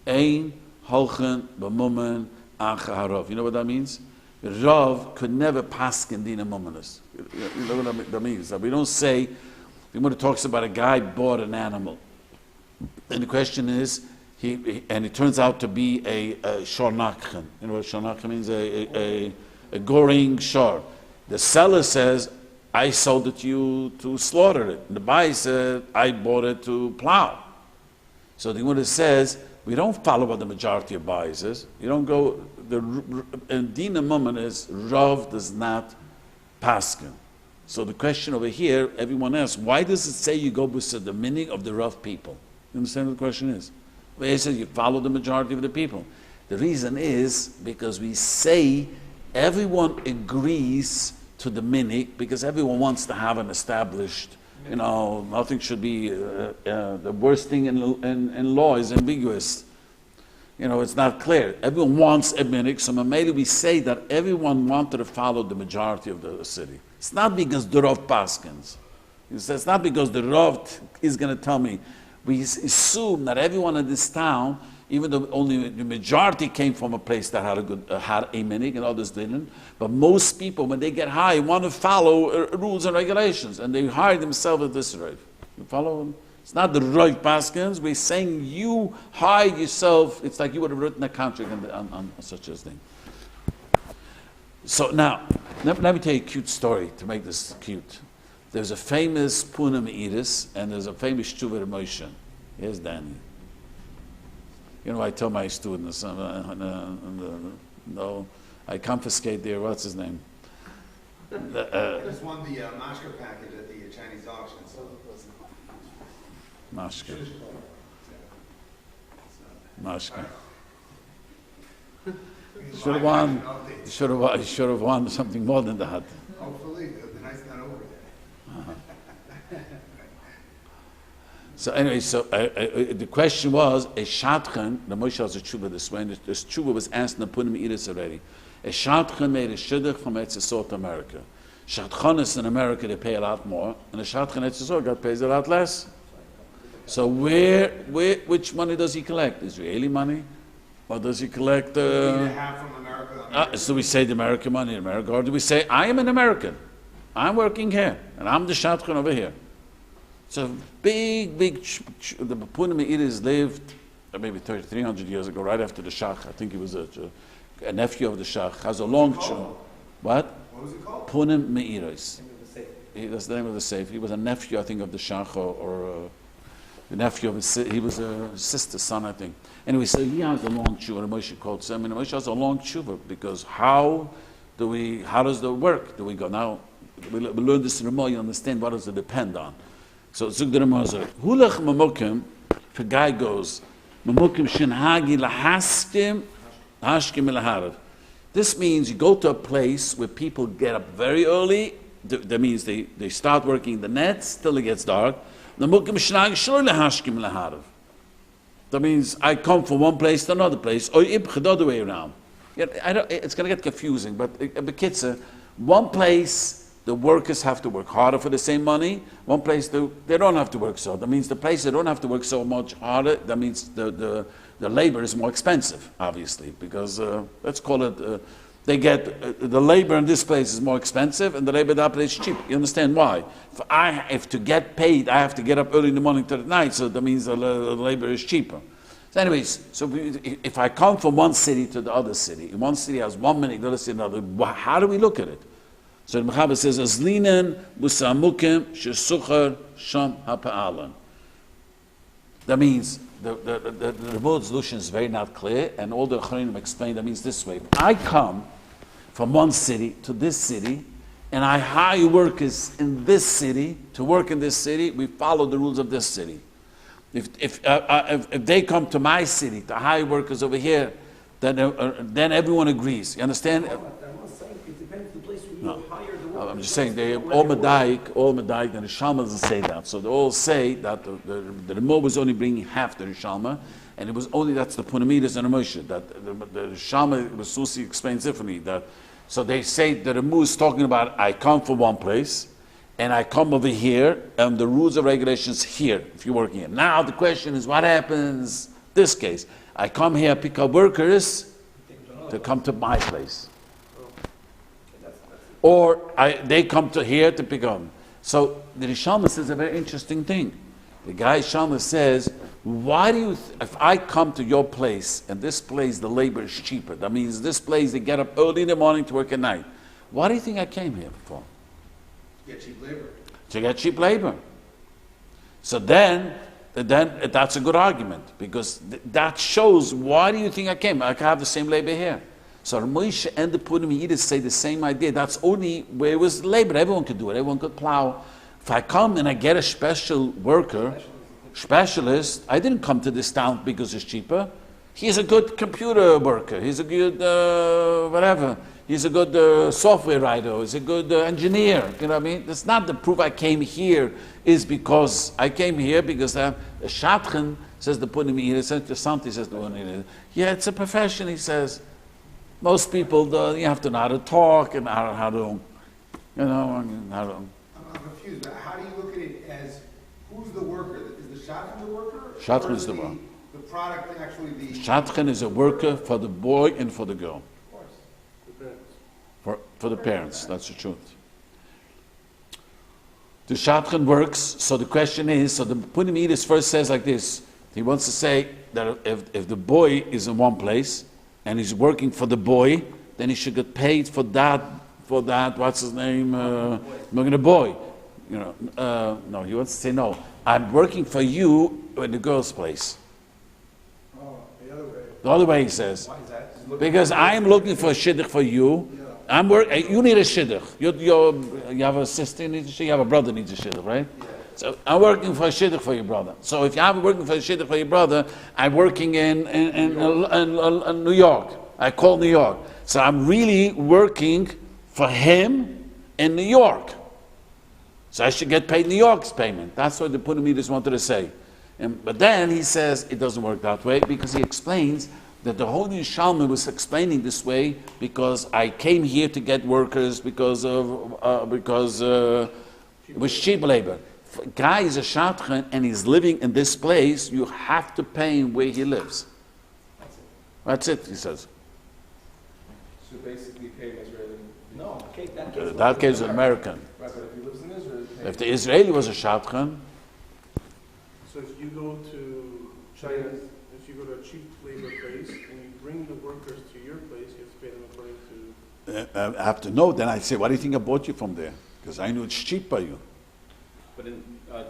Ein holchen b'momen acha harov. You know what that means? Rav could never pass in Dina Momenis. You know what that means? We don't say. The Gemara talks about a guy bought an animal, and the question is, it turns out to be a shornachchen. You know what shornachchen means? A goring shor. The seller says, I sold it to you to slaughter it. And the buyer said, I bought it to plow. So the Gemara says, we don't follow what the majority of buyers is. You don't go, and Dina Mumman is, Rav does not paskin. So the question over here, everyone asks, why does it say you go with the meaning of the Rav people? You understand what the question is? Well, it says you follow the majority of the people. The reason is because we say everyone agrees to the minig because everyone wants to have an established, nothing should be, the worst thing in law is ambiguous. It's not clear. Everyone wants a minig, so maybe we say that everyone wanted to follow the majority of the city. It's not because the Rav paskins. It's not because the Rav is going to tell me. We assume that everyone in this town, even though only the majority came from a place that had a minig and others didn't, but most people, when they get high, want to follow rules and regulations, and they hire themselves at this rate. You follow them? It's not the right paskins. We're saying you hire yourself. It's like you would have written a contract on such a thing. So now, let me tell you a cute story to make this cute. There's a famous Punim Iris, and there's a famous Tshuva Moshe. Here's Danny. I tell my students, no, I confiscate their, what's his name? I just won the Mashka package at the Chinese auction. Mashka. Should have won something more than that. Hopefully, the night's not over there. So anyway, the question was, a shatchen, the Moshe has a tshuva this way, and this tshuva was asked in the Punim Iris already. A shatchen made a shidduch from Etzisot America. Shatchanis in America, they pay a lot more, and a shatchen Etzisot pays a lot less. So which money does he collect? Israeli money? Or does he collect... half from America. So we say the American money in America, or do we say, I am an American, I'm working here, and I'm the shatchen over here. It's a big, the Punim Iris lived maybe 300 years ago, right after the Shach. I think he was a nephew of the Shach. Has a long... What? What was it called? Punim Iris. That's the name of the safe. He was a nephew, I think, of the Shach, or the nephew of his... He was a sister's son, I think. Anyway, so he has a long tshuva, and Moshe called him. And Moshe has a long tshuva, because how does the work? Do we go now? We learn this in Ramah, you understand what does it depend on. So Zug the Ramah says, Hulach Mamokim, if a guy goes, Memukim shenhagi lahaskim, hashkim elaharav. This means you go to a place where people get up very early. That means they start working the nets till it gets dark. Memukim shenhagi shloi lahashkim elaharav. That means I come from one place to another place, or the other way around. Yeah, it's going to get confusing, but Bekitzer, one place the workers have to work harder for the same money. One place they don't have to work so. That means the place they don't have to work so much harder. That means the labor is more expensive, obviously, because let's call it they get the labor in this place is more expensive, and the labor in that place is cheap. You understand why? If to get paid, I have to get up early in the morning to the night, so that means the labor is cheaper. So anyways, so if I come from one city to the other city, one city has 1 minute, the other city another, how do we look at it? So the Mechaber says, "Azlinen busamukim shesucher sham hapa'alan." That means the Rebbe's solution is very not clear, and all the Charenim explain. That means this way: I come from one city to this city, and I hire workers in this city to work in this city. We follow the rules of this city. If they come to my city to hire workers over here, then everyone agrees. You understand? I'm not saying it depends on the place where you hire the workers. I'm just saying they all Medaik, and the Shalma doesn't say that. So they all say that the Remo was only bringing half the Shalma, and it was only that's the Punamidas and the Moshe. That the Shalma was Susi explains differently. That so they say that the Remo is talking about I come from one place, and I come over here, and the rules and regulations here. If you're working here now, the question is what happens? This case, I come here, pick up workers to come to my place. Or they come to here to pick up. So the Rishalma says a very interesting thing. The guy Rishalma says, why do you, if I come to your place, and this place the labor is cheaper, that means this place they get up early in the morning to work at night. Why do you think I came here for? Get cheap labor. To get cheap labor. So then that's a good argument, because that shows, why do you think I came? I can have the same labor here. So Moshe and the Purim Yiddish say the same idea. That's only where it was labor. Everyone could do it. Everyone could plow. If I come and I get a special worker, specialist, I didn't come to this town because it's cheaper. He's a good computer worker. He's a good whatever. He's a good software writer. He's a good engineer. You know what I mean? That's not the proof I came here is because I came here because the Shatchen says the Purim Yiddish, the Santi says the Purim Yiddish. Yeah, it's a profession, he says. Most people, you have to know how to talk and how to, you know, how to. I'm confused. How do you look at it as who's the worker? Is the shotgun the worker? Shotgun or is the worker. The product actually the. Shotgun is a worker for the boy and for the girl. Of course. For the parents, that's the truth. The shotgun works, so the question is, so the Punim Yiddish first says like this. He wants to say that if the boy is in one place, and he's working for the boy, then he should get paid for that, what's his name, the boy. You know, no, he wants to say, no, I'm working for you in the girl's place. Oh, the other way. The other way he says, Why is that? because I'm looking for a shidduch for you. Yeah. You need a shidduch. You have a sister who needs a shidduch, you have a brother who needs a shidduch, right? Yeah. So I'm working for a shidduch for your brother. So if I'm working for a shidduch for your brother, I'm working in New York. I call New York. So I'm really working for him in New York. So I should get paid New York's payment. That's what the Punamidas wanted to say. But then he says it doesn't work that way, because he explains that the whole Yerushalmi was explaining this way because I came here to get workers because it was cheap labor. If a guy is a shadchan and he's living in this place, you have to pay him where he lives. That's it, he says. So basically pay an Israeli. No, okay, That case is American. Right, but if he lives in Israel, pay If the Israeli was a shadchan, So if you go to China, if you go to a cheap labor place and you bring the workers to your place, you have to pay them according to. I have to know, then I say, why do you think I bought you from there? Because I know it's cheap by you. But in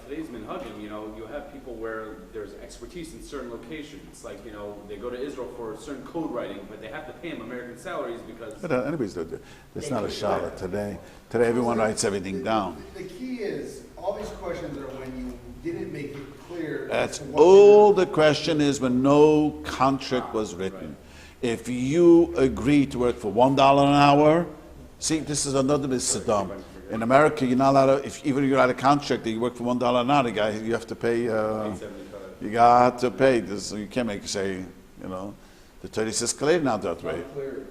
today's minhagim, you know, you have people where there's expertise in certain locations. Like, you know, they go to Israel for certain code writing, but they have to pay them American salaries because. But anyways, that's not a shalat today. Today everyone writes everything down. The key is, all these questions are when you didn't make it clear. That's what all they the question is when no contract was written. If you agree to work for $1 an hour, see, this is another bit Saddam. In America, you're not allowed to, even if you're out of contract, that you work for $1 an hour, guy, you have to pay, you got to pay. This, you can't make, say, the Torah is escalated now that way. Not clear,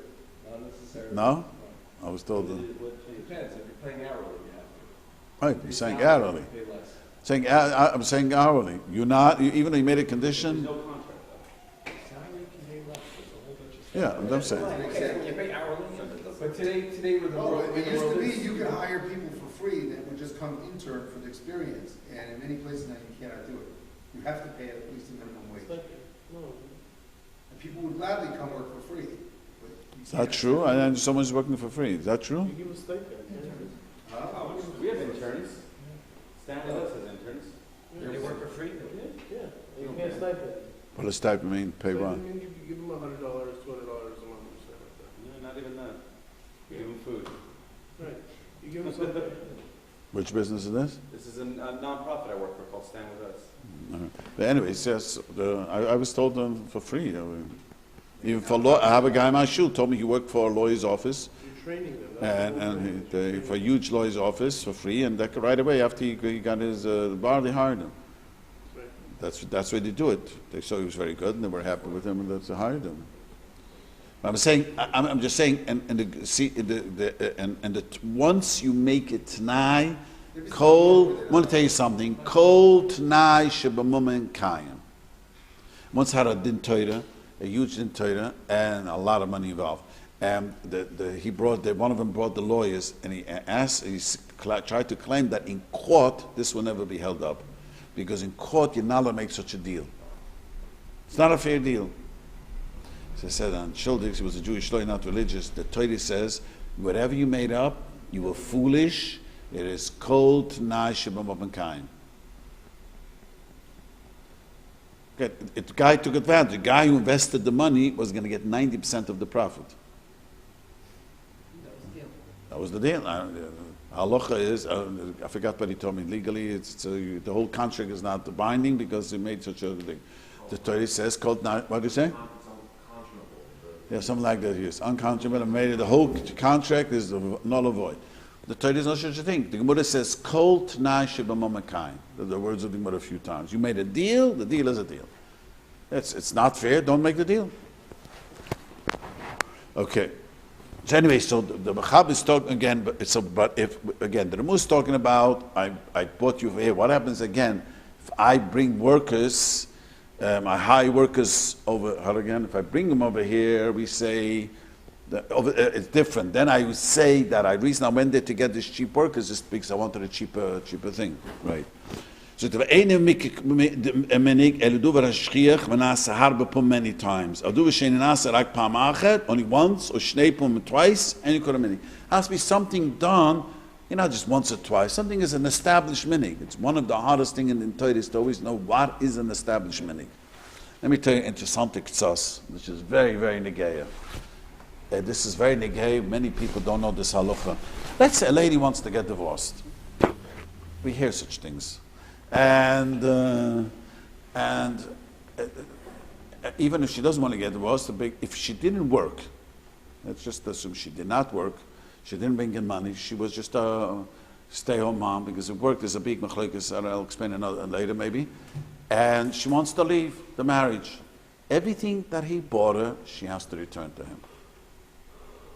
not necessarily. No? I was told. It depends, if you're paying hourly, you have to. Right, you're saying hourly. Pay less. I'm saying hourly. You're not, even though you made a condition. There's no contract though. Salary can pay less, there's a whole bunch of. Yeah, I'm saying. Okay, you pay hourly. But today with the Oh, world. it used to be, you could hire people for free that would just come intern for the experience, and in many places now you cannot do it. You have to pay at least a minimum wage. And people would gladly come work for free, but you Is that can't. true? And someone's working for free. Is that true? You give a stipend. Huh? We have interns. Stan with us has interns. They work for free? Yeah, you pay a stipend. What does type mean? Pay So what? you give them $100, $200 a month, or something like that. No, not even that. We give them food. Right, you give them something. Which business is this? This is a non-profit I work for called Stand With Us. But anyways, yes, I was told for free. Even for law, I have a guy in my shoe told me he worked for a lawyer's office, You're training them. and for a huge lawyer's office for free, and that right away after he got his bar, they hired him. Right. That's why they do it. They saw he was very good, and they were happy with him, and that's they hired him. I'm saying, I'm just saying, once you make it t'nai, kol, I want to tell you something, kol t'nai shebamumen kayim. Once had a din Torah, a huge din Torah, and a lot of money involved. And one of them brought the lawyers, and he tried to claim that in court, this will never be held up. Because in court, you're not allowed to make such a deal. It's not a fair deal. So I said on Shuldig, he was a Jewish lawyer, not religious. The Torah says, whatever you made up, you were foolish. It is cold t'nai shebamam kain. The guy took advantage. The guy who invested the money was going to get 90% of the profit. That was the deal. Halacha is, I forgot what he told me. Legally, the whole contract is not binding because he made such a thing. The Torah says, "Called not." What do you say? Yeah, something like that. Yes, unconscionable. And made it. The whole contract is null and void. The Torah is not such a thing. The Gemara says, "Kol t'nai shebamamakain." The words of the Gemara a few times. You made a deal. The deal is a deal. It's not fair. Don't make the deal. Okay. So anyway, so the Machab is talking again, but if again the Rambam is talking about I brought you here. What happens again if I bring workers? I hire workers over. How again? If I bring them over here, we say that it's different. Then I would say that the reason I went there to get these cheap workers is because I wanted a cheaper thing, right? So the ene menik eldu v'rashchiach v'nasa harbe pum many times. Adu v'shein nasa rak pam achet, only once, or shnei pum twice, and you could have minik. Has to be something done, not just once or twice. Something is an established minik. It's one of the hardest things in the Torah is to always know what is an established minik. Let me tell you interesting ktsos, which is very, very negeya. This is very negeya. Many people don't know this halacha. Let's say a lady wants to get divorced. We hear such things. And even if she doesn't want to get divorced, if she didn't work, let's just assume she did not work, she didn't bring in money, she was just a stay-home mom, because if work is a big machlokes, I'll explain another later maybe, and she wants to leave the marriage. Everything that he bought her, she has to return to him.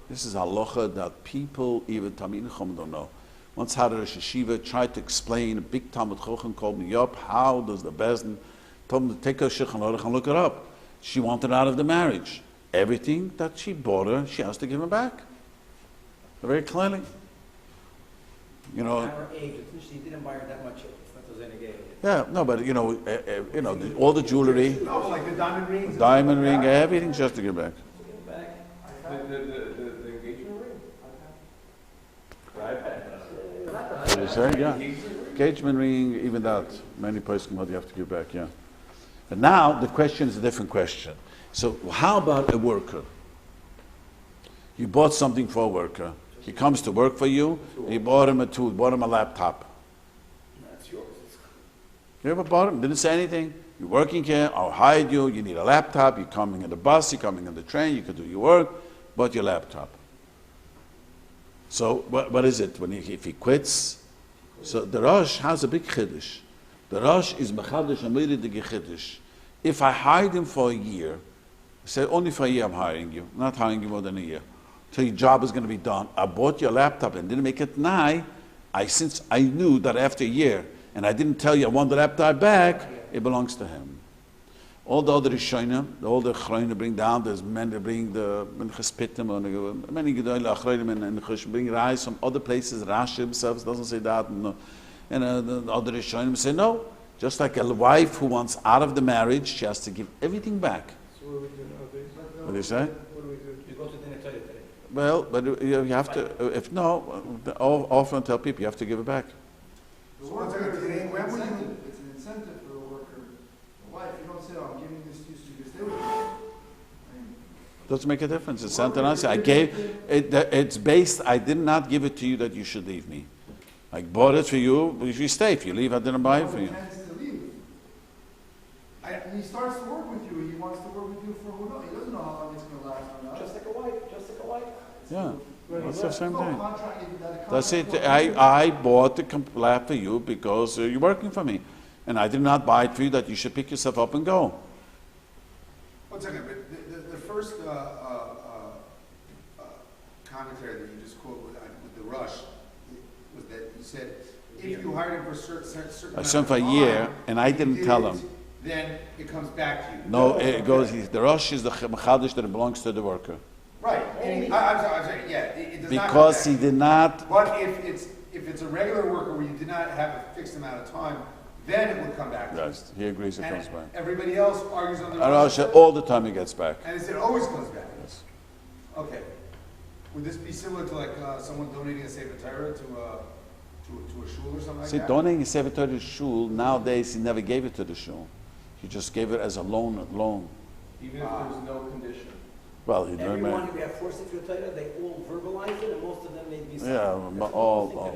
This is halacha that people, even Talmidei Chacham, don't know. Once had a yeshiva tried to explain, a big Talmud Chacham called me up, how does the Bezdin, told him to take her Shulchan Aruch and look it up. She wanted out of the marriage. Everything that she bought her, she has to give him back. Very clearly. At her age, she didn't buy her that much. It's not those any gay. Yeah, no, but all the jewelry, Oh, like the diamond rings? diamond ring, everything she has to give back. The engagement ring? What do you say? Yeah. Engagement ring, even that, many places you have to give back, yeah. But now the question is a different question. So how about a worker? You bought something for a worker. He comes to work for you, and you bought him a tool, bought him a laptop. That's yours. You ever bought him? Didn't say anything. You're working here, I'll hide you, you need a laptop, you're coming in the bus, you're coming on the train, you can do your work, but your laptop. So what is it if he quits? So the Rosh has a big chiddush. The Rosh is mechadish amiri de chiddush. If I hide him for a year, say only for a year I'm hiring you, not hiring you more than a year. So your job is going to be done. I bought your laptop and didn't make it nigh. Since I knew that after a year, and I didn't tell you I want the laptop back, it belongs to him. All the other Rishonim, all the Achronim bring down, there's men that bring the Minchas Pittim, many Gedoyle Achronim and Choshen bring rise from other places. Rashi himself doesn't say that. And the other Rishonim say no. Just like a wife who wants out of the marriage, she has to give everything back. So what do we do nowadays? What do you say? What do we do? You go to dinner today. Well, but you have to, if no, often tell people you have to give it back. So one second, today, when would you, It's an incentive for a worker, a wife. You don't say, oh, I'm giving this to you so you can stay with me. Doesn't make a difference. It's something else. I gave it. It's based. I did not give it to you that you should leave me. I bought it for you. If you stay, if you leave, I didn't buy it for you. He starts to work with you. He wants to work with you for who knows. He doesn't know how long it's going to last or not. Just like a wife. Yeah, that's the same No thing. contract. That's it. I bought the lap for you because you're working for me, and I did not buy it for you that you should pick yourself up and go. one second, but the first commentary that you just quoted with the Rush was that you said, if you hired him for a certain I sent for a year, and I didn't tell him. Then it comes back to you. No, it goes. The Rosh is the mechadish that it belongs to the worker. Right, and I'm sorry, yeah, it does not. Because he did not. But if it's a regular worker where you did not have a fixed amount of time, then it would come back to you. Yes, he agrees it And comes back. everybody else argues on the Rosh all the time he gets back. and it always comes back. Yes. Okay. Would this be similar to like someone donating a Sefer Torah to a shul or something like See, that? donating a Sefer Torah to the shul, nowadays he never gave it to the shul. He just gave it as a loan. Even if there's no condition. Well, he Everyone who have forced it to Torah, they all verbalize it, and most of them maybe.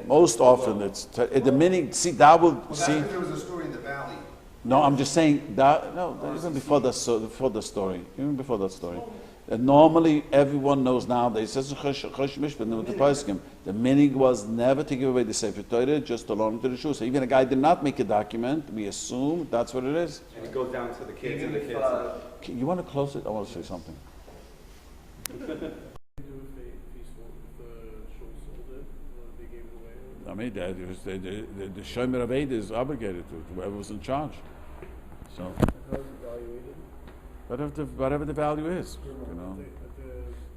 most often it's the minute. See, that will Well, see. that's if there was a story in the valley. No, I'm just saying that. No, even before the story, even before that story. Normally, everyone knows nowadays. Says Mishpat, the Poalim. The meaning was never to give away the Sefer Torah, just to loan it to the shul. So even a guy did not make a document. We assume that's what it is. And it goes down to the kids and the kids. You want to close it? I want to say something. What do they do if the shul sold it, or they gave it away? I mean, the Shomer Aved is obligated to whoever was in charge. So How is it evaluated? whatever the value is, you know,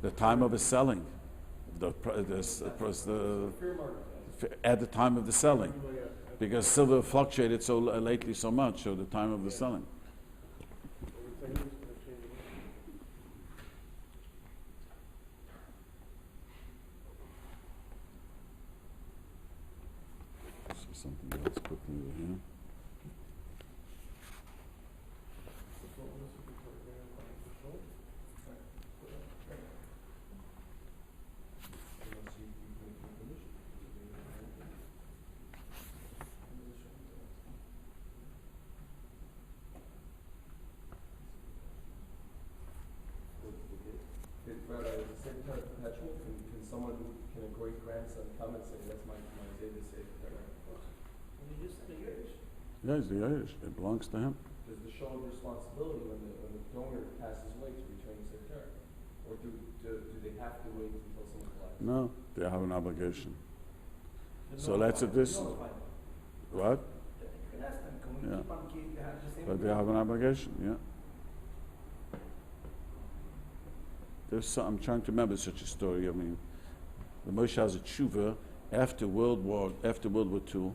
the time of his selling, at the time of the selling, because silver fluctuated so lately so much, so the time of the selling. Something else quickly over here. Can someone, can a great grandson come and say, that's my day to say Yeah, it's the Irish. It belongs to him. Does the show of responsibility when the donor passes away to return the secretary? Or do they have to wait until someone dies? No, they have an obligation. So let's at this. What? Yeah. But they have an obligation. Yeah. I'm trying to remember such a story. I mean, the Moshe has a tshuva after World War II.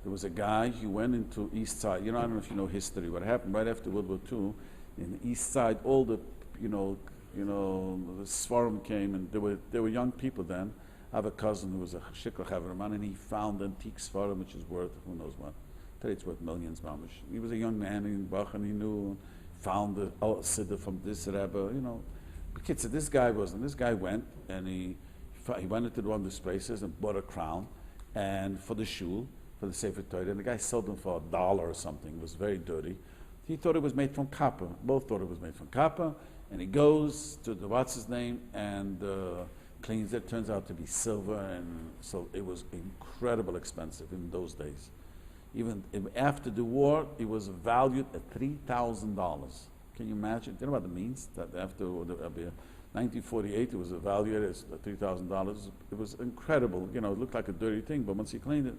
There was a guy who went into East Side. You know, I don't know if you know history. What happened right after World War II, in the East Side, all the the Svarim came, and there were young people then. I have a cousin who was a shikra chavraman, and he found antique Svarim, which is worth who knows what. Today it's worth millions, mamish. He was a young man in Bach, and he knew, found the siddur from this Rebbe, you know. But kids, so this guy went, and he went into one of these places and bought a crown, and for the shul, for the Sefer Torah, and the guy sold them for $1 or something. It was very dirty. He thought it was made from copper. Both thought it was made from copper, and he goes to the what's his name and cleans it. Turns out to be silver, and so it was incredible expensive in those days. Even after the war, it was valued at $3,000. Can you imagine? Do you know what it means? That after 1948, it was valued as $3,000. It was incredible. You know, it looked like a dirty thing, but once you cleaned it.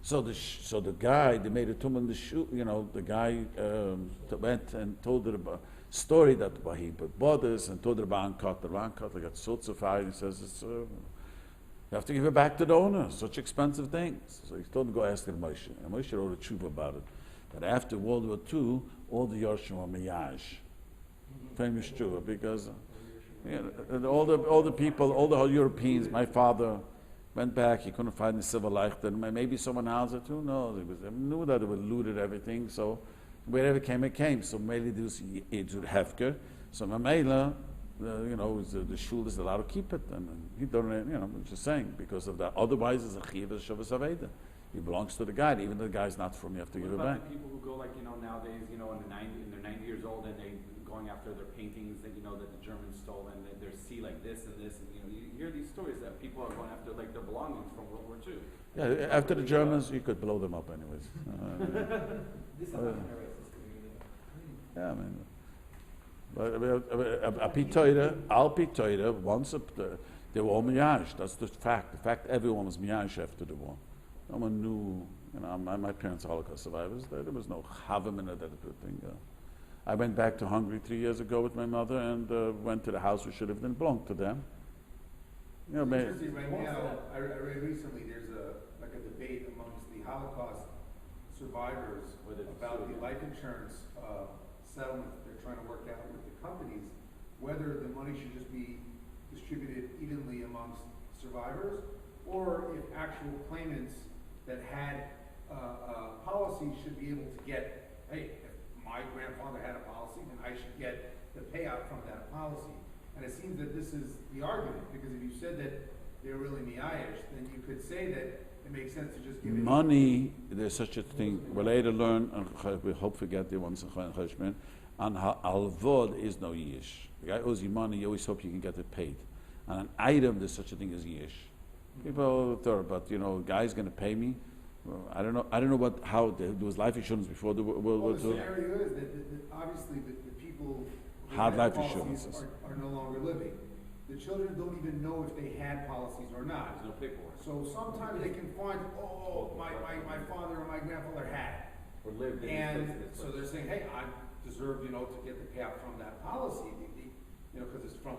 So the guy, they made a tum in the shoe. You know, the guy went and told the story that he bought this and told the Rabban cut. The Rabban cut, they got so fire. He says it's. You have to give it back to the owner, such expensive things. So he told him to go ask the Moshe. And Moshe wrote a tshuva about it. That after World War II, all the Yorshim were miyaj. Famous tshuva, because all the people, all the Europeans, my father went back, he couldn't find the civil life. Then maybe someone else it too. No, they knew that they would looted everything. So wherever it came. So mainly this Yitzur Hefker. So Mamela, the shul is allowed to keep it, and he don't, I'm just saying, because of that. Otherwise, it's a chiv of Shavas Aveda. He belongs to the guy, even though the guy's not from you, have to give it back. The people who go nowadays, in they're 90 years old and they going after their paintings that that the Germans stole, and they're see like this and this, and you hear these stories that people are going after like their belongings from World War II. Yeah, after the Germans, you could blow them up anyways. This is not a racist community. Yeah, I mean. A pitoida, al pitoida, once they were all miyaj. That's the fact. The fact everyone was miyaj after the war. No one knew. My parents are Holocaust survivors. There was no chavim in it. That thing. I went back to Hungary 3 years ago with my mother and went to the house we should have been belonged to them. Interesting right now. I read recently. There's a debate amongst the Holocaust survivors about the life insurance settlement that they're trying to work out with the companies, whether the money should just be distributed evenly amongst survivors, or if actual claimants that had policies should be able to get, hey, if my grandfather had a policy, then I should get the payout from that policy. And it seems that this is the argument, because if you said that they're really miyayish, then you could say that it makes sense to just give it. Money, there's such a thing. We'll later learn, we hope we get the ones in Choshen, and alvod is no yish. The guy owes you money, you always hope you can get it paid. And an item, there's such a thing as yish. People thought, but guy's going to pay me. Well, I don't know how there was life insurance before the World War II. The scenario is that obviously the people who had life policies insurances are no longer living. The children don't even know if they had policies or not. There's no paperwork. So sometimes they can find, my father or my grandfather had. Or lived in And this so they're saying, hey, I deserve, to get the payout from that policy, because it's from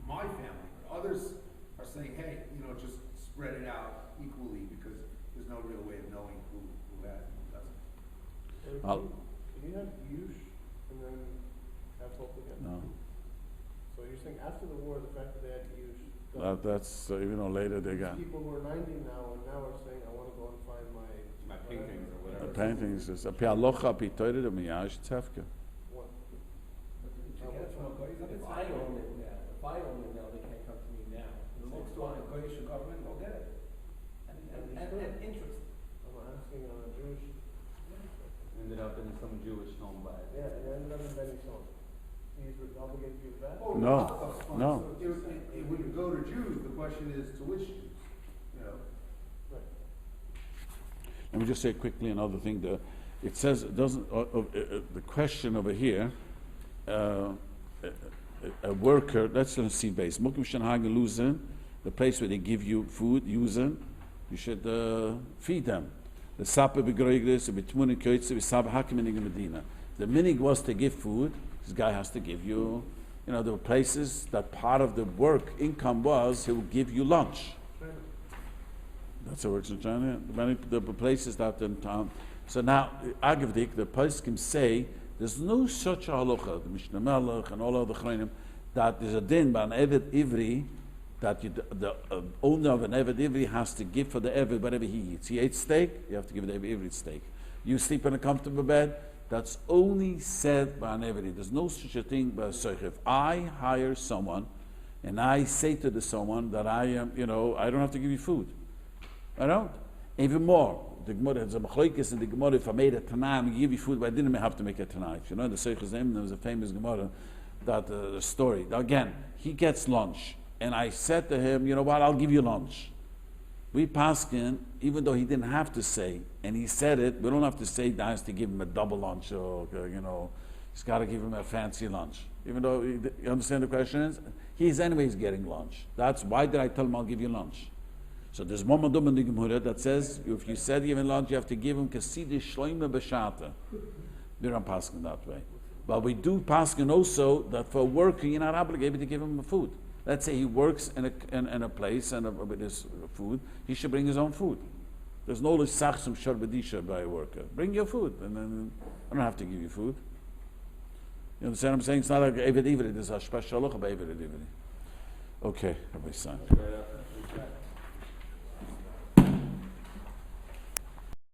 my family. But others are saying, hey, just spread it out equally, because there's no real way of knowing who has and who doesn't. Can you have yush and then have hope again? No. So you're saying after the war, the fact that they had yush. That's even though later they got People who are 90 now and now are saying, I want to go and find my paintings or whatever. the paintings. Is a pialocha pitoida the miyaj tzefka. What? If I own it now, they can't come to me now. It belongs to the Goyish government, they'll get it. And interest. I'm asking on a Jewish. Ended up in some Jewish home by it. Yeah, it ended up in Benny's home. He's obligated to give back? Oh, No, Holocaust funds. no. So it wouldn't go to Jews. The question is to which Jews, Let me just say quickly another thing. It says it doesn't. The question over here, a worker. That's on C base. Mukim shenhagen luzen, the place where they give you food. Usen, you should feed them. The sape begroigris, betmunin koitze, sabe hakim in Medina. The minig was to give food. This guy has to give you. There were places that part of the work income was he will give you lunch. That's how it works in China. The places that in town. So now, Agavdik, the poskim say there's no such halacha, the Mishnah Melech and all other chayim, that there's a din by an Eved Ivri that the owner of an Eved Ivri has to give for the Eved whatever he eats. He ate steak, you have to give the Eved Ivri steak. You sleep in a comfortable bed, that's only said by an Eved. There's no such a thing by a Seich. If I hire someone and I say to the someone that I am, I don't have to give you food. I don't. Even more, the Gemara has a machlokes in the Gemara. If I made a tanai, I'm going to give you food, but I didn't have to make a tanai. If you know the Sechiras name, there was a famous Gemara that the story. Now again, he gets lunch, and I said to him, you know what? I'll give you lunch. We paskin, even though he didn't have to say, and he said it, we don't have to say that has to give him a double lunch, or he's got to give him a fancy lunch. Even though you understand the question is, he's anyways getting lunch. That's why did I tell him I'll give you lunch? So there's one madum in the Gemara that says if you said give him lunch, you have to give him kasidi shloime b'shata. We don't paskin that way, but we do paskin also that for a worker you're not obligated to give him a food. Let's say he works in a place and with his food, he should bring his own food. There's no l'sachsum sharbedisha by a worker. Bring your food, and then I don't have to give you food. You understand what I'm saying? It's not like Eved Ivri, there's a special halacha by Eved Ivri. Okay, Rabbi San.